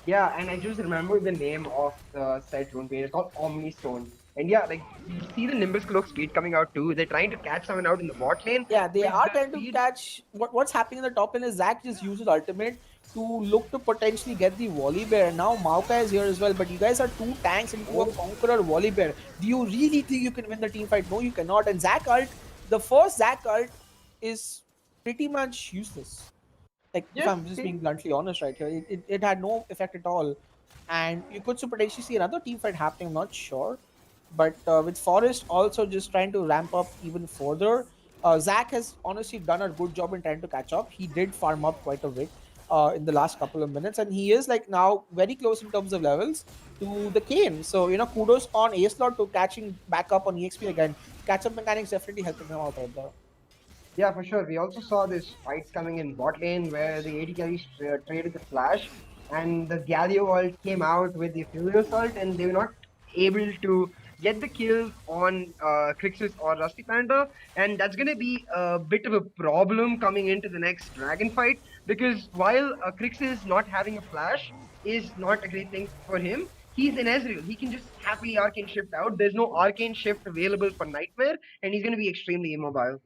Yeah, and I just remember the name of the set rune page. It's called Omnistone. And yeah, like you see the Nimbus Cloak speed coming out too. They're trying to catch someone out in the bot lane. Yeah, they With are that trying to speed, catch what's happening in the top lane is Zac just uses ultimate to look to potentially get the Volibear. And now Maokai is here as well, but you guys are 2 tanks into a Conqueror Volibear. Do you really think you can win the team fight? No, you cannot. And Zac ult, the first Zac ult is pretty much useless. Like, if yes, I'm just being bluntly honest right here, it had no effect at all. And you could potentially see another team fight happening, I'm not sure. But with Forest also just trying to ramp up even further, Zac has honestly done a good job in trying to catch up. He did farm up quite a bit in the last couple of minutes, and he is like now very close in terms of levels to the Kane. So, kudos on Acelot to catching back up on EXP again. Catch up mechanics definitely helping him out right there. yeah, for sure. We also saw this fight coming in bot lane where the AD carries traded the flash, and the Galio ult came out with the Furious ult, and they were not able to get the kill on Crixus or Rusty Panda, and that's gonna be a bit of a problem coming into the next Dragon fight because while Crixus not having a flash is not a great thing for him. He's in Ezreal. He can just happily arcane shift out. There's no arcane shift available for Nightmare, and he's gonna be extremely immobile.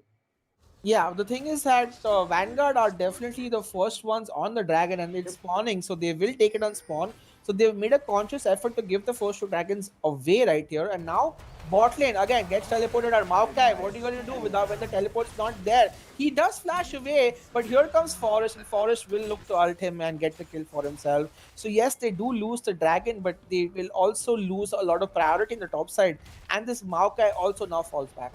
Yeah, the thing is that Vanguard are definitely the first ones on the dragon and it's Yep. spawning, so they will take it on spawn. So they've made a conscious effort to give the first 2 dragons away right here. And now bot lane again gets teleported at Maokai. What are you going to do without when the teleport's not there? He does flash away, but here comes Forest, and Forest will look to ult him and get the kill for himself. So yes, they do lose the dragon, but they will also lose a lot of priority in the top side. And this Maokai also now falls back.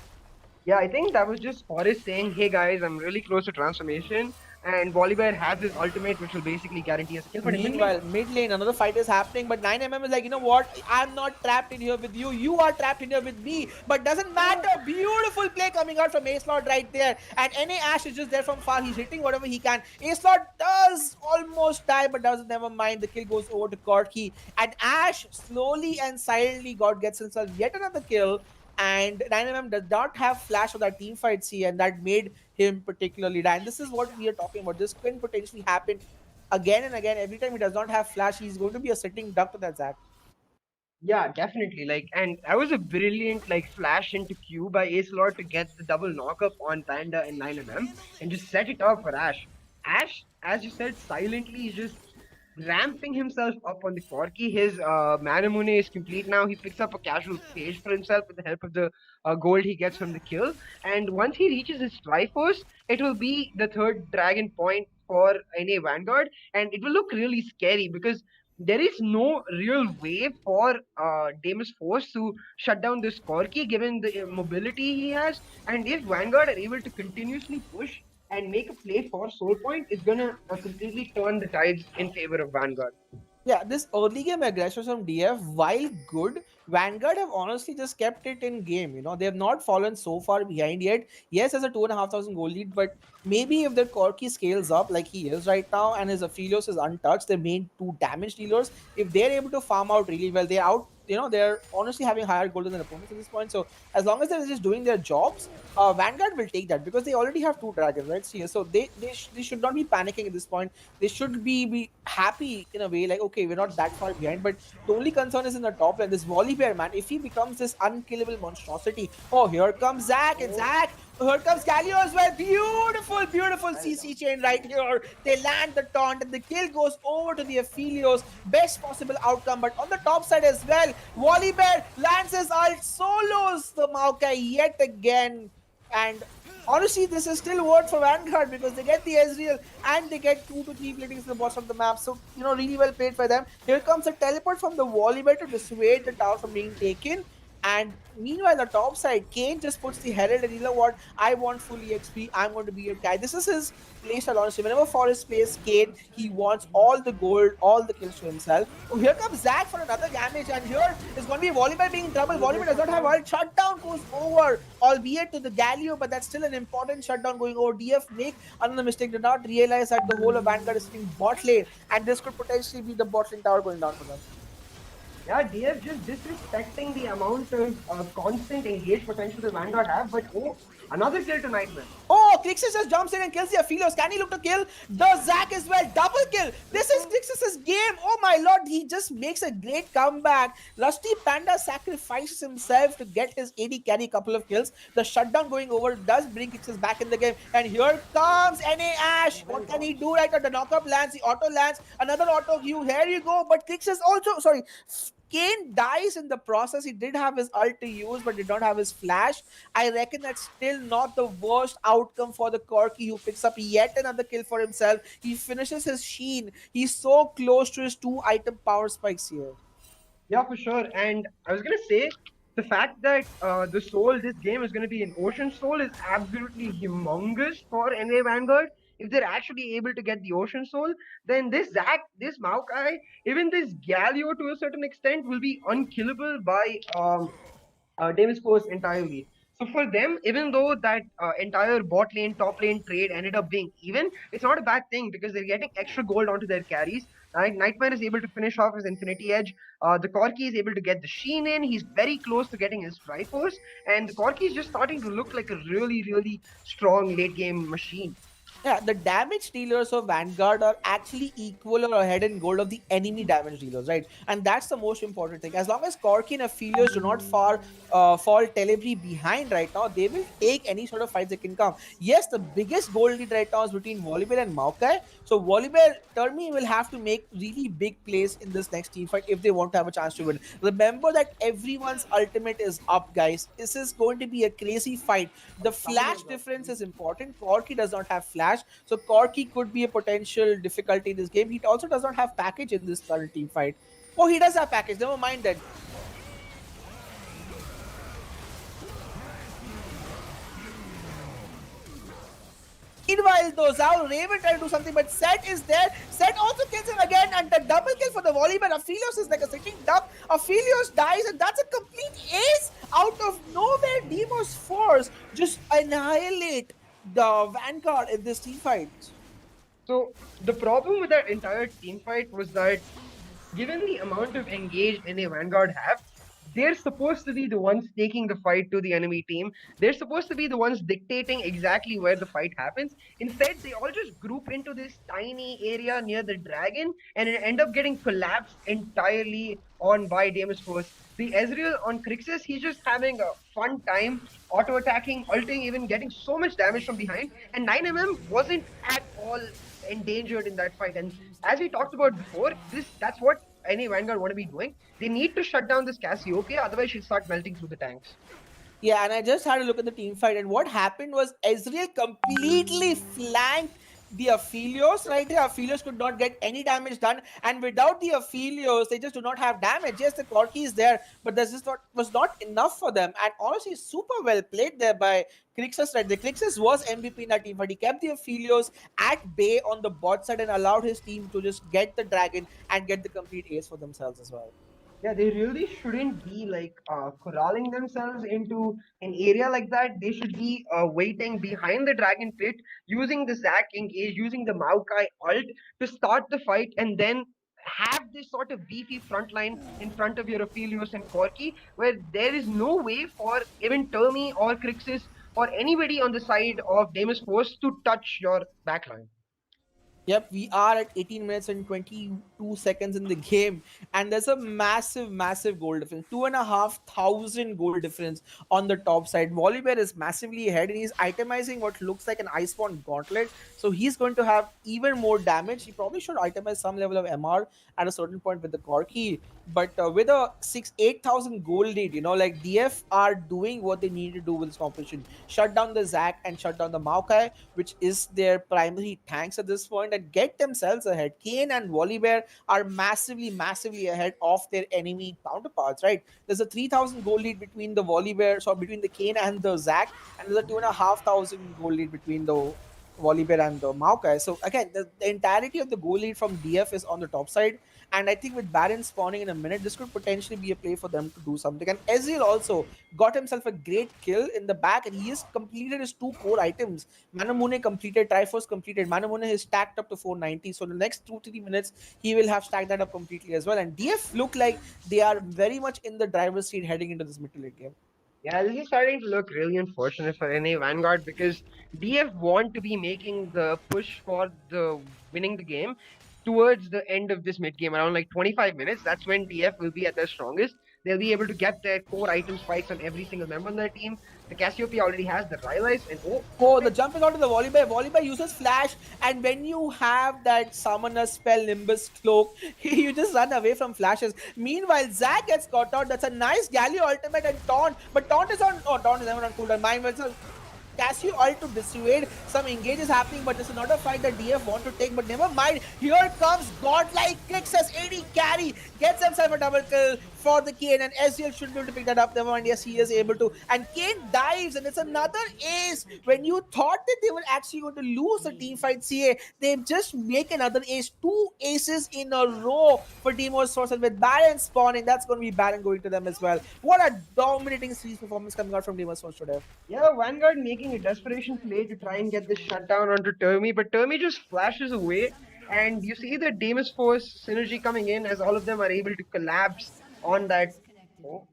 Yeah, I think that was just Forrest saying, hey guys, I'm really close to transformation. And Volibear has his ultimate, which will basically guarantee us a kill. But in mid lane, Meanwhile, mid lane, another fight is happening, but 9mm is like, you know what? I'm not trapped in here with you. You are trapped in here with me. But doesn't matter. Beautiful play coming out from Acelot right there. And NA Ash is just there from far. He's hitting whatever he can. Acelot does almost die, but doesn't never mind. The kill goes over to Korki. And Ash slowly and silently gets himself yet another kill. And 9mm does not have flash of that team fight see, and that made him particularly die. And this is what we are talking about. This can potentially happen again and again. Every time he does not have flash, he's going to be a sitting duck to that Zac. yeah, definitely. Like, and that was a brilliant like flash into Q by Ace Lord to get the double knockup on Panda and 9mm and just set it up for Ash. Ash, as you said, silently is just ramping himself up on the Corki. His Manamune is complete now. He picks up a casual page for himself with the help of the gold he gets from the kill. And once he reaches his Triforce, it will be the third dragon point for NA Vanguard, and it will look really scary because there is no real way for Deimos Force to shut down this Corki given the mobility he has. And if Vanguard are able to continuously push and make a play for Soul Point, it's gonna completely turn the tides in favor of Vanguard. Yeah, this early game aggression from DF, while good, Vanguard have honestly just kept it in game. They have not fallen so far behind yet. Yes, there's a 2,500 goal lead, but maybe if their Corki scales up like he is right now and his Aphelios is untouched, their main two damage dealers, if they're able to farm out really well, they're out. They're honestly having higher gold than their opponents at this point. So as long as they're just doing their jobs, Vanguard will take that because they already have two dragons, right? So they should not be panicking at this point. They should be happy in a way, like, okay, we're not that far behind, but the only concern is in the top lane. This Volley Bear, man, if he becomes this unkillable monstrosity, oh, here comes Zac, and Zac, here comes Galio as well. Beautiful CC chain right here. They land the taunt and the kill goes over to the Aphelios. Best possible outcome, but on the top side as well, Volley Bear lands his ult, solos the Maokai yet again. And honestly, this is still worth for Vanguard because they get the Ezreal and they get 2 to 3 platings in the bottom of the map. So, really well played by them. Here comes a teleport from the Volibear to dissuade the tower from being taken. And meanwhile, the top side, Kane just puts the Herald, and you know what? I want full EXP. I'm going to be your guy. This is his playstyle, honestly. Whenever Forest plays Kane, he wants all the gold, all the kills to himself. Oh, here comes Zac for another damage, and here is going to be Volibear being in trouble. Volibear does not have ult. Shutdown goes over, albeit to the Galio, but that's still an important shutdown going over. DF make another mistake, did not realize that the whole of Vanguard is sitting bot lane, and this could potentially be the bot lane tower going down for them. Yeah, DF just disrespecting the amount of constant engaged potential the Vanguard have, but oh, another kill to Nightmare. Oh, Crixus just jumps in and kills the Aphelios. Can he look to kill the Zac as well? Double kill. This is Crixus's game. Oh my lord, he just makes a great comeback. Rusty Panda sacrifices himself to get his AD carry couple of kills. The shutdown going over does bring Crixus back in the game. And here comes NA Ash. What can he do right now? The knockup lands, the auto lands, another auto Q. Here you go. But Crixus also, sorry, Kane dies in the process. He did have his ult to use, but did not have his flash. I reckon that's still not the worst outcome for the Corki, who picks up yet another kill for himself. He finishes his Sheen. He's so close to his 2 item power spikes here. Yeah, for sure. And I was gonna say the fact that the soul this game is gonna be an Ocean Soul is absolutely humongous for NA Vanguard. If they're actually able to get the Ocean Soul, then this Zac, this Maokai, even this Galio to a certain extent will be unkillable by Deimos Force entirely. So for them, even though that entire bot lane, top lane trade ended up being even, it's not a bad thing because they're getting extra gold onto their carries. Right? Nightmare is able to finish off his Infinity Edge. The Corki is able to get the Sheen in. He's very close to getting his Triforce. And the Corki is just starting to look like a really, really strong late game machine. Yeah, the damage dealers of Vanguard are actually equal or ahead in gold of the enemy damage dealers, right? And that's the most important thing. As long as Corki and Aphelios do not fall terribly behind right now, they will take any sort of fights that can come. Yes, the biggest gold lead right now is between Volibear and Maokai. So Volibear, Termi will have to make really big plays in this next team fight if they want to have a chance to win. Remember that everyone's ultimate is up, guys. This is going to be a crazy fight. The flash difference is important. Corki does not have flash. So Corki could be a potential difficulty in this game. He also does not have package in this current team fight. Oh, he does have package. Never mind then. Meanwhile, though, Zao Raven trying to do something, but Set is there. Set also kills him again, and the double kill for the Volibear. Aphelios is like a sitting duck. Aphelios dies, and that's a complete ace out of nowhere. Deimos Force just annihilate the Vanguard in this team fight. So the problem with that entire team fight was that given the amount of engaged NA Vanguard have, they're supposed to be the ones taking the fight to the enemy team. They're supposed to be the ones dictating exactly where the fight happens. Instead, they all just group into this tiny area near the dragon and end up getting collapsed entirely on by Deimos Force. The Ezreal on Crixus, he's just having a fun time auto-attacking, ulting, even getting so much damage from behind. And 9mm wasn't at all endangered in that fight. And as we talked about before, that's what any Vanguard want to be doing. They need to shut down this Cassiopeia, otherwise she'll start melting through the tanks. Yeah, and I just had a look at the team fight, and what happened was Ezreal completely flanked the Aphelios right here. Aphelios could not get any damage done, and without the Aphelios, they just do not have damage. Yes, the Corki is there, but this is not was not enough for them. And honestly, super well played there by Crixus, right? The Crixus was MVP in that team, but he kept the Aphelios at bay on the bot side and allowed his team to just get the dragon and get the complete ace for themselves as well. Yeah, they really shouldn't be like corralling themselves into an area like that. They should be waiting behind the dragon pit, using the Zac engage, using the Maokai ult to start the fight, and then have this sort of beefy front line in front of your Aphelios and Corki, where there is no way for even Termi or Crixus or anybody on the side of Deimos Force to touch your backline. Yep, we are at 18 minutes and 22 seconds in the game, and there's a massive goal difference. 2,500 goal difference on the top side. Volibear is massively ahead, and he's itemizing what looks like an Iceborne gauntlet. So he's going to have even more damage. He probably should itemize some level of MR at a certain point with the Corki. But with a 8,000 goal lead, like DF are doing what they need to do with this competition. Shut down the Zac and shut down the Maokai, which is their primary tanks at this point, and get themselves ahead. Kane and Volibear are massively ahead of their enemy counterparts, right? There's a 3,000 goal lead between the Volibear, so between the Kane and the Zac, and there's a 2,500 goal lead between the Volibear and the Maokai. So again, the entirety of the goal lead from DF is on the top side. And I think with Baron spawning in a minute, this could potentially be a play for them to do something. And Ezreal also got himself a great kill in the back, and he has completed his 2 core items. Manamune completed, Triforce completed. Manamune is stacked up to 490. So the next 2-3 minutes, he will have stacked that up completely as well. And DF look like they are very much in the driver's seat heading into this mid to late game. Yeah, this is starting to look really unfortunate for NA Vanguard because DF want to be making the push for the winning the game towards the end of this mid game, around like 25 minutes. That's when DF will be at their strongest. They'll be able to get their core item spikes on every single member on their team. The Cassiopeia already has the Rylai's, and Oh, the jump is onto the Volibear. Volibear uses flash, and when you have that summoner spell Nimbus Cloak, you just run away from flashes. Meanwhile, Zac gets caught out. That's a nice Galio ultimate and Taunt, but Taunt is on. Oh, Taunt is never on cooldown. Mine was Cassio ult to dissuade. Some engage is happening, but this is not a fight that DF want to take. But never mind. Here comes Godlike Kicks as AD carry. Gets himself a double kill for the Kane, and Ezreal should be able to pick that up. Never mind. Yes, he is able to. And Kane dives, and it's another ace. When you thought that they were actually going to lose the team fight CA, they just make another ace. 2 aces in a row for Deimos Source, and with Baron spawning, that's going to be Baron going to them as well. What a dominating series performance coming out from Deimos Source today. yeah, Vanguard making a desperation play to try and get this shutdown onto Termi, but Termi just flashes away, and you see the Deimos Force synergy coming in as all of them are able to collapse on that. Oh.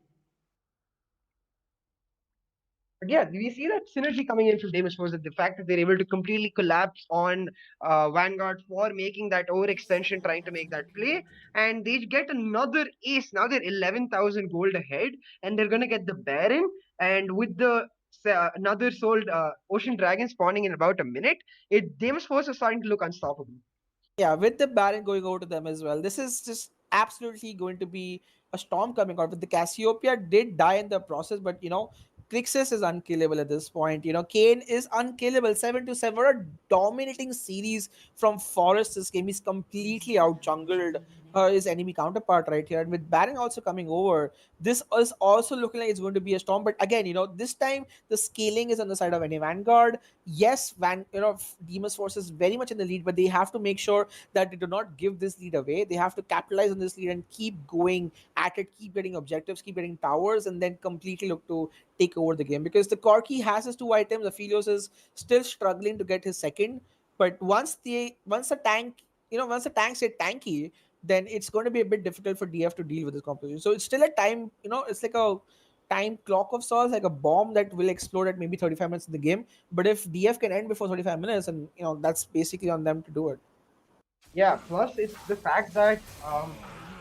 But yeah, we see that synergy coming in from Deimos Force, that the fact that they're able to completely collapse on Vanguard for making that overextension, trying to make that play, and they get another ace. Now they're 11,000 gold ahead, and they're gonna get the Baron, and with the another sold Ocean Dragon spawning in about a minute, Deimos Force is starting to look unstoppable. Yeah, with the Baron going over to them as well. This is just absolutely going to be a storm coming out. But the Cassiopeia did die in the process, but Crixus is unkillable at this point. Kane is unkillable. 7-7. What a dominating series from Forest this game. He's completely out jungled his enemy counterpart right here. And with Baron also coming over, this is also looking like it's going to be a storm. But again, this time the scaling is on the side of any Vanguard. Yes, Deimos Force is very much in the lead, but they have to make sure that they do not give this lead away. They have to capitalize on this lead and keep going at it, keep getting objectives, keep getting towers, and then completely look to take over the game. Because the Corki has his 2 items, Aphelios is still struggling to get his second. But once the tank stay tanky, then it's going to be a bit difficult for DF to deal with this composition. So it's still a time, it's like a time clock of sorts, like a bomb that will explode at maybe 35 minutes in the game. But if DF can end before 35 minutes, and that's basically on them to do it. Yeah, plus it's the fact that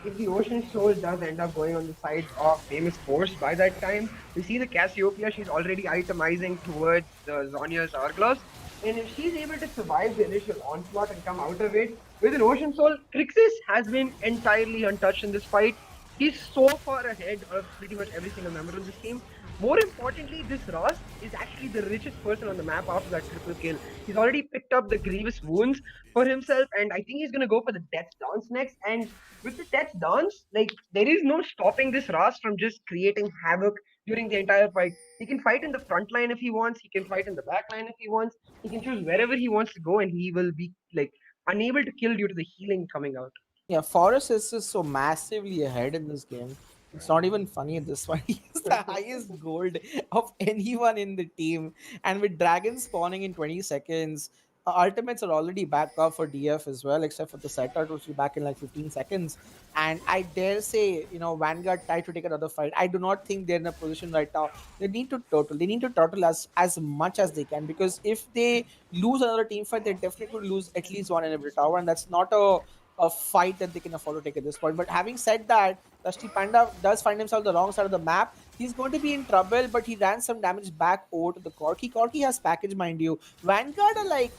if the Ocean Soul does end up going on the side of Deimos Force by that time, we see the Cassiopeia, she's already itemizing towards the Zhonya's Hourglass. And if she's able to survive the initial onslaught and come out of it with an Ocean Soul, Crixus has been entirely untouched in this fight. He's so far ahead of pretty much every single member on this team. More importantly, this Rust is actually the richest person on the map after that triple kill. He's already picked up the grievous wounds for himself, and I think he's gonna go for the Death Dance next. And with the Death Dance, like there is no stopping this Rust from just creating havoc during the entire fight. He can fight in the front line if he wants, he can fight in the back line if he wants, he can choose wherever he wants to go, and he will be like unable to kill due to the healing coming out. Yeah, Forrest is just so massively ahead in this game. It's not even funny at this point. He's the highest gold of anyone in the team. And with Dragon spawning in 20 seconds, ultimates are already back up for DF as well, except for the setter, which will be back in like 15 seconds. And I dare say, Vanguard tried to take another fight. I do not think they're in a position right now. They need to total. They need to total as much as they can, because if they lose another team fight, they definitely will lose at least one in every tower, and that's not a fight that they can afford to take at this point. But having said that, Dusty Panda does find himself the wrong side of the map. He's going to be in trouble, but he ran some damage back over to the Corki. Corki has package, mind you. Vanguard are like,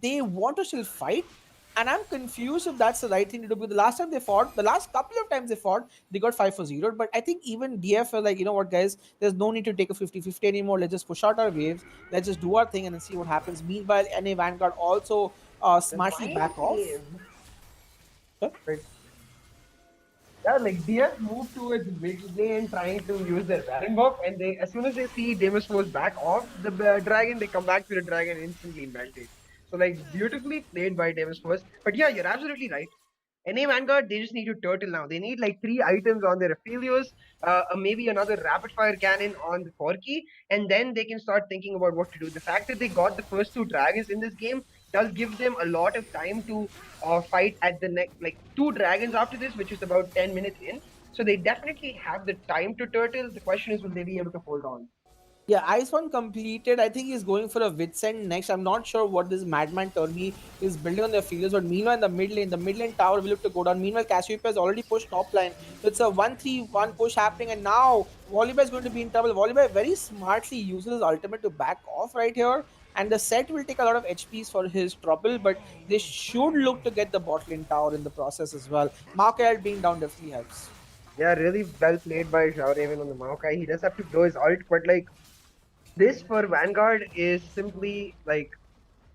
they want to still fight. And I'm confused if that's the right thing to do. Because the last time they fought, the last couple of times they fought, they got 5 for 0. But I think even DF are like, you know what, guys, there's no need to take a 50-50 anymore. Let's just push out our waves. Let's just do our thing and then see what happens. Meanwhile, NA Vanguard also The smartly mind back off. game. But yeah, like DF moved towards mid lane trying to use their Baron buff, and they as soon as they see Deimos was back off the dragon, they come back to the dragon instantly melt it. So like beautifully played by Deimos first. But yeah, you're absolutely right. NA Vanguard, they just need to turtle now. They need like 3 items on their Aphelios, maybe another rapid fire cannon on the Corki, and then they can start thinking about what to do. The fact that they got the first 2 dragons in this game does give them a lot of time to fight at the next, like 2 dragons after this, which is about 10 minutes in. So they definitely have the time to turtle. The question is, will they be able to hold on? Yeah, Ice One completed. I think he's going for a Witsend next. I'm not sure what this Madman Turby is building on their fields, but meanwhile, in the mid lane tower will look to go down. Meanwhile, Cassiopeia has already pushed top line. So it's a 1-3-1 push happening, and now Volibear is going to be in trouble. Volibear very smartly uses his ultimate to back off right here, and the set will take a lot of HPs for his trouble, but they should look to get the bot lane tower in the process as well. Maokai being down definitely helps. Yeah, really well played by Zhao Raven on the Maokai. He does have to blow his ult, but like this for Vanguard is simply like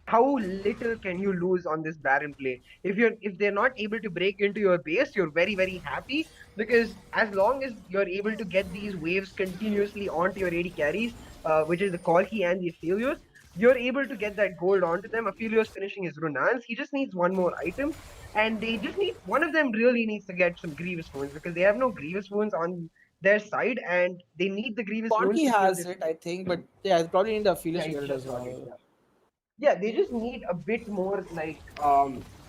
how little can you lose on this Baron play? If they're not able to break into your base, you're very happy, because as long as you're able to get these waves continuously onto your AD carries, which is the Corki and the Aphelios, you're able to get that gold onto them. Aphelios finishing his Runans. He just needs one more item, and they just need one of them really needs to get some grievous wounds, because they have no grievous wounds on their side, and they need the grievous wounds Corki to kill has this. it, I think, but yeah, probably need the Yeah, Phyllis to he's get it just as got it. well. Yeah, they just need a bit more like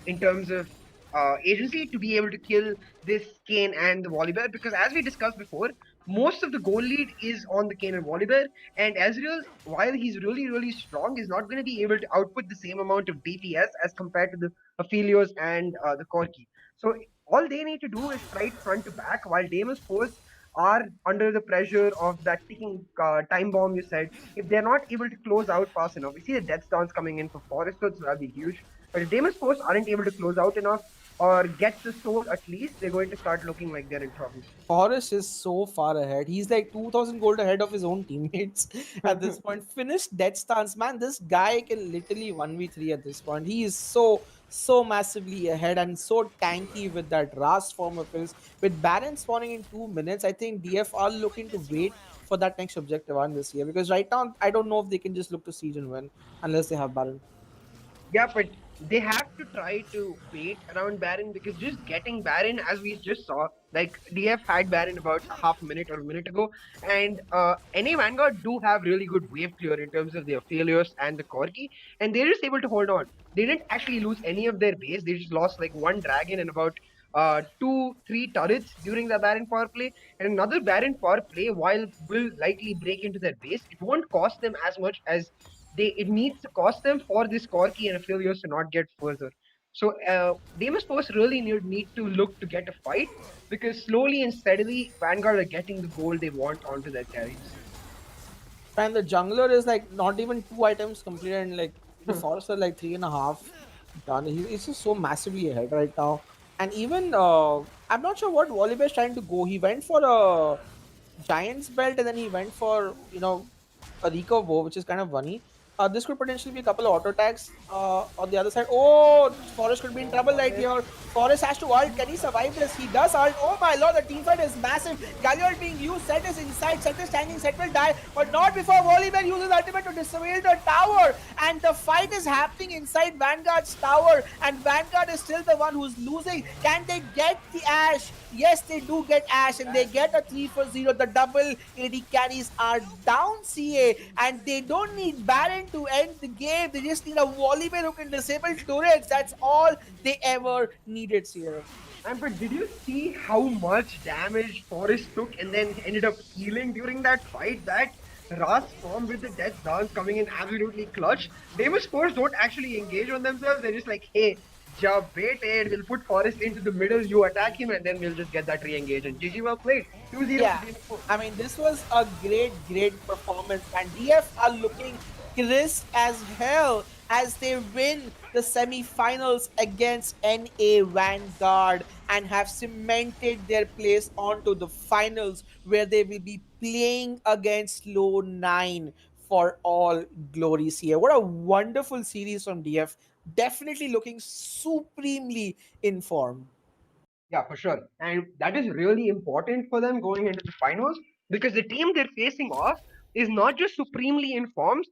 in terms of agency to be able to kill this Kane and the Volibear, because as we discussed before, most of the goal lead is on the Kane and Volibear, and Ezreal, while he's really strong, is not going to be able to output the same amount of DPS as compared to the Aphelios and the Corki. So all they need to do is fight front to back, while Deimos Force are under the pressure of that ticking time bomb you said. If they're not able to close out fast enough, we see the death dance coming in for Forest, so that'll be huge. But if Demon's Force aren't able to close out enough or get the soul at least, they're going to start looking like they're in trouble. Forrest is so far ahead. He's like 2000 gold ahead of his own teammates at this point. Finished dead stance, man. This guy can literally 1v3 at this point. He is so massively ahead and so tanky with that Rast form of his. With Baron spawning in 2 minutes, I think DF are looking to wait for that next objective on this year, because right now I don't know if they can just look to siege and win unless they have Baron. Yeah, but they have to try to wait around Baron, because just getting Baron, as we just saw, like DF had Baron about half a minute or a minute ago, and NA Vanguard do have really good wave clear in terms of the Aphelios and the Corki, and they're just able to hold on. They didn't actually lose any of their base. They just lost like 1 dragon and about 2-3 turrets during the Baron power play, and another Baron power play, while will likely break into their base, it won't cost them as much as it needs to cost them for this Corki and Aphelios to not get further. So Deimos Force really need to look to get a fight, because slowly and steadily Vanguard are getting the goal they want onto their carries. And the jungler is like not even 2 items completed, and like the Forest are like 3.5 done. He's just so massively ahead right now. And even I'm not sure what Volibear is trying to go. He went for a Giants belt and then he went for a Rico bow, which is kind of funny. This could potentially be a couple of auto attacks on the other side. Oh, Forest could be in Oh, trouble right Forest. here. Forest has to ult. Can he survive this? He does ult. Oh my lord, the team fight is massive. Galliard being used. Set is inside. Set is standing. Set will die, but not before Volibear uses ultimate to disable the tower. And the fight is happening inside Vanguard's tower. And Vanguard is still the one who's losing. Can they get the Ash? Yes, they do get Ash, and they get a 3 for 0. The double AD carries are down, CA, and they don't need Baron to end the game. They just need a Volibear who can disable turrets. That's all they ever needed, CA. And but did you see how much damage Forest took and then ended up healing during that fight? That Ras form with the Death Dance coming in absolutely clutch. Deimos Force don't actually engage on themselves. They're just like, hey, job baited. We'll put Forest into the middle. You attack him, and then we'll just get that re-engage. And GG, well played. 2-0 to Yeah, Deimos Force. I mean, this was a great performance, and DF are looking crisp as hell as they win the semi-finals against NA Vanguard and have cemented their place onto the finals, where they will be playing against Low 9 for all glories here. What a wonderful series from DF. Definitely looking supremely in form. Yeah, for sure. And that is really important for them going into the finals because the team they're facing off is not just supremely informed.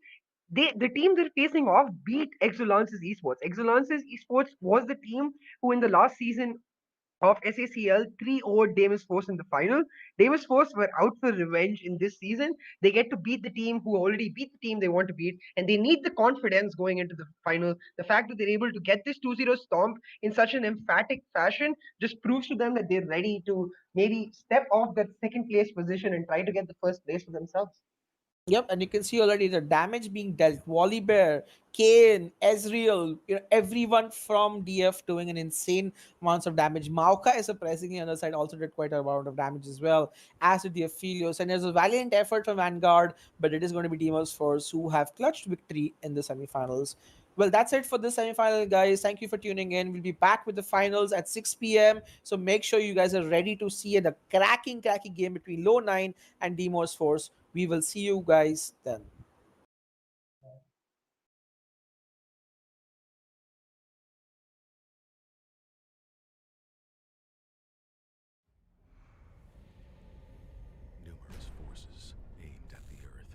The team they're facing off beat Exolance's Esports. Exolance's Esports was the team who in the last season of SACL 3 over Deimos Force in the final. Deimos Force were out for revenge in this season. They get to beat the team who already beat the team they want to beat, and they need the confidence going into the final. The fact that they're able to get this 2-0 stomp in such an emphatic fashion just proves to them that they're ready to maybe step off that second place position and try to get the first place for themselves. Yep, and you can see already the damage being dealt. Wally Bear, Kane, Ezreal, everyone from DF doing an insane amounts of damage. Mauka is surprisingly on the other side also did quite a amount of damage as well, as did the Aphelios. And there's a valiant effort from Vanguard, but it is going to be Deimos Force who have clutched victory in the semifinals. Well, that's it for this semifinal, guys. Thank you for tuning in. We'll be back with the finals at 6 p.m. So make sure you guys are ready to see the cracking game between Low 9 and Deimos Force. We will see you guys then. Numerous forces aimed at the Earth.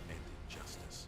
And injustice.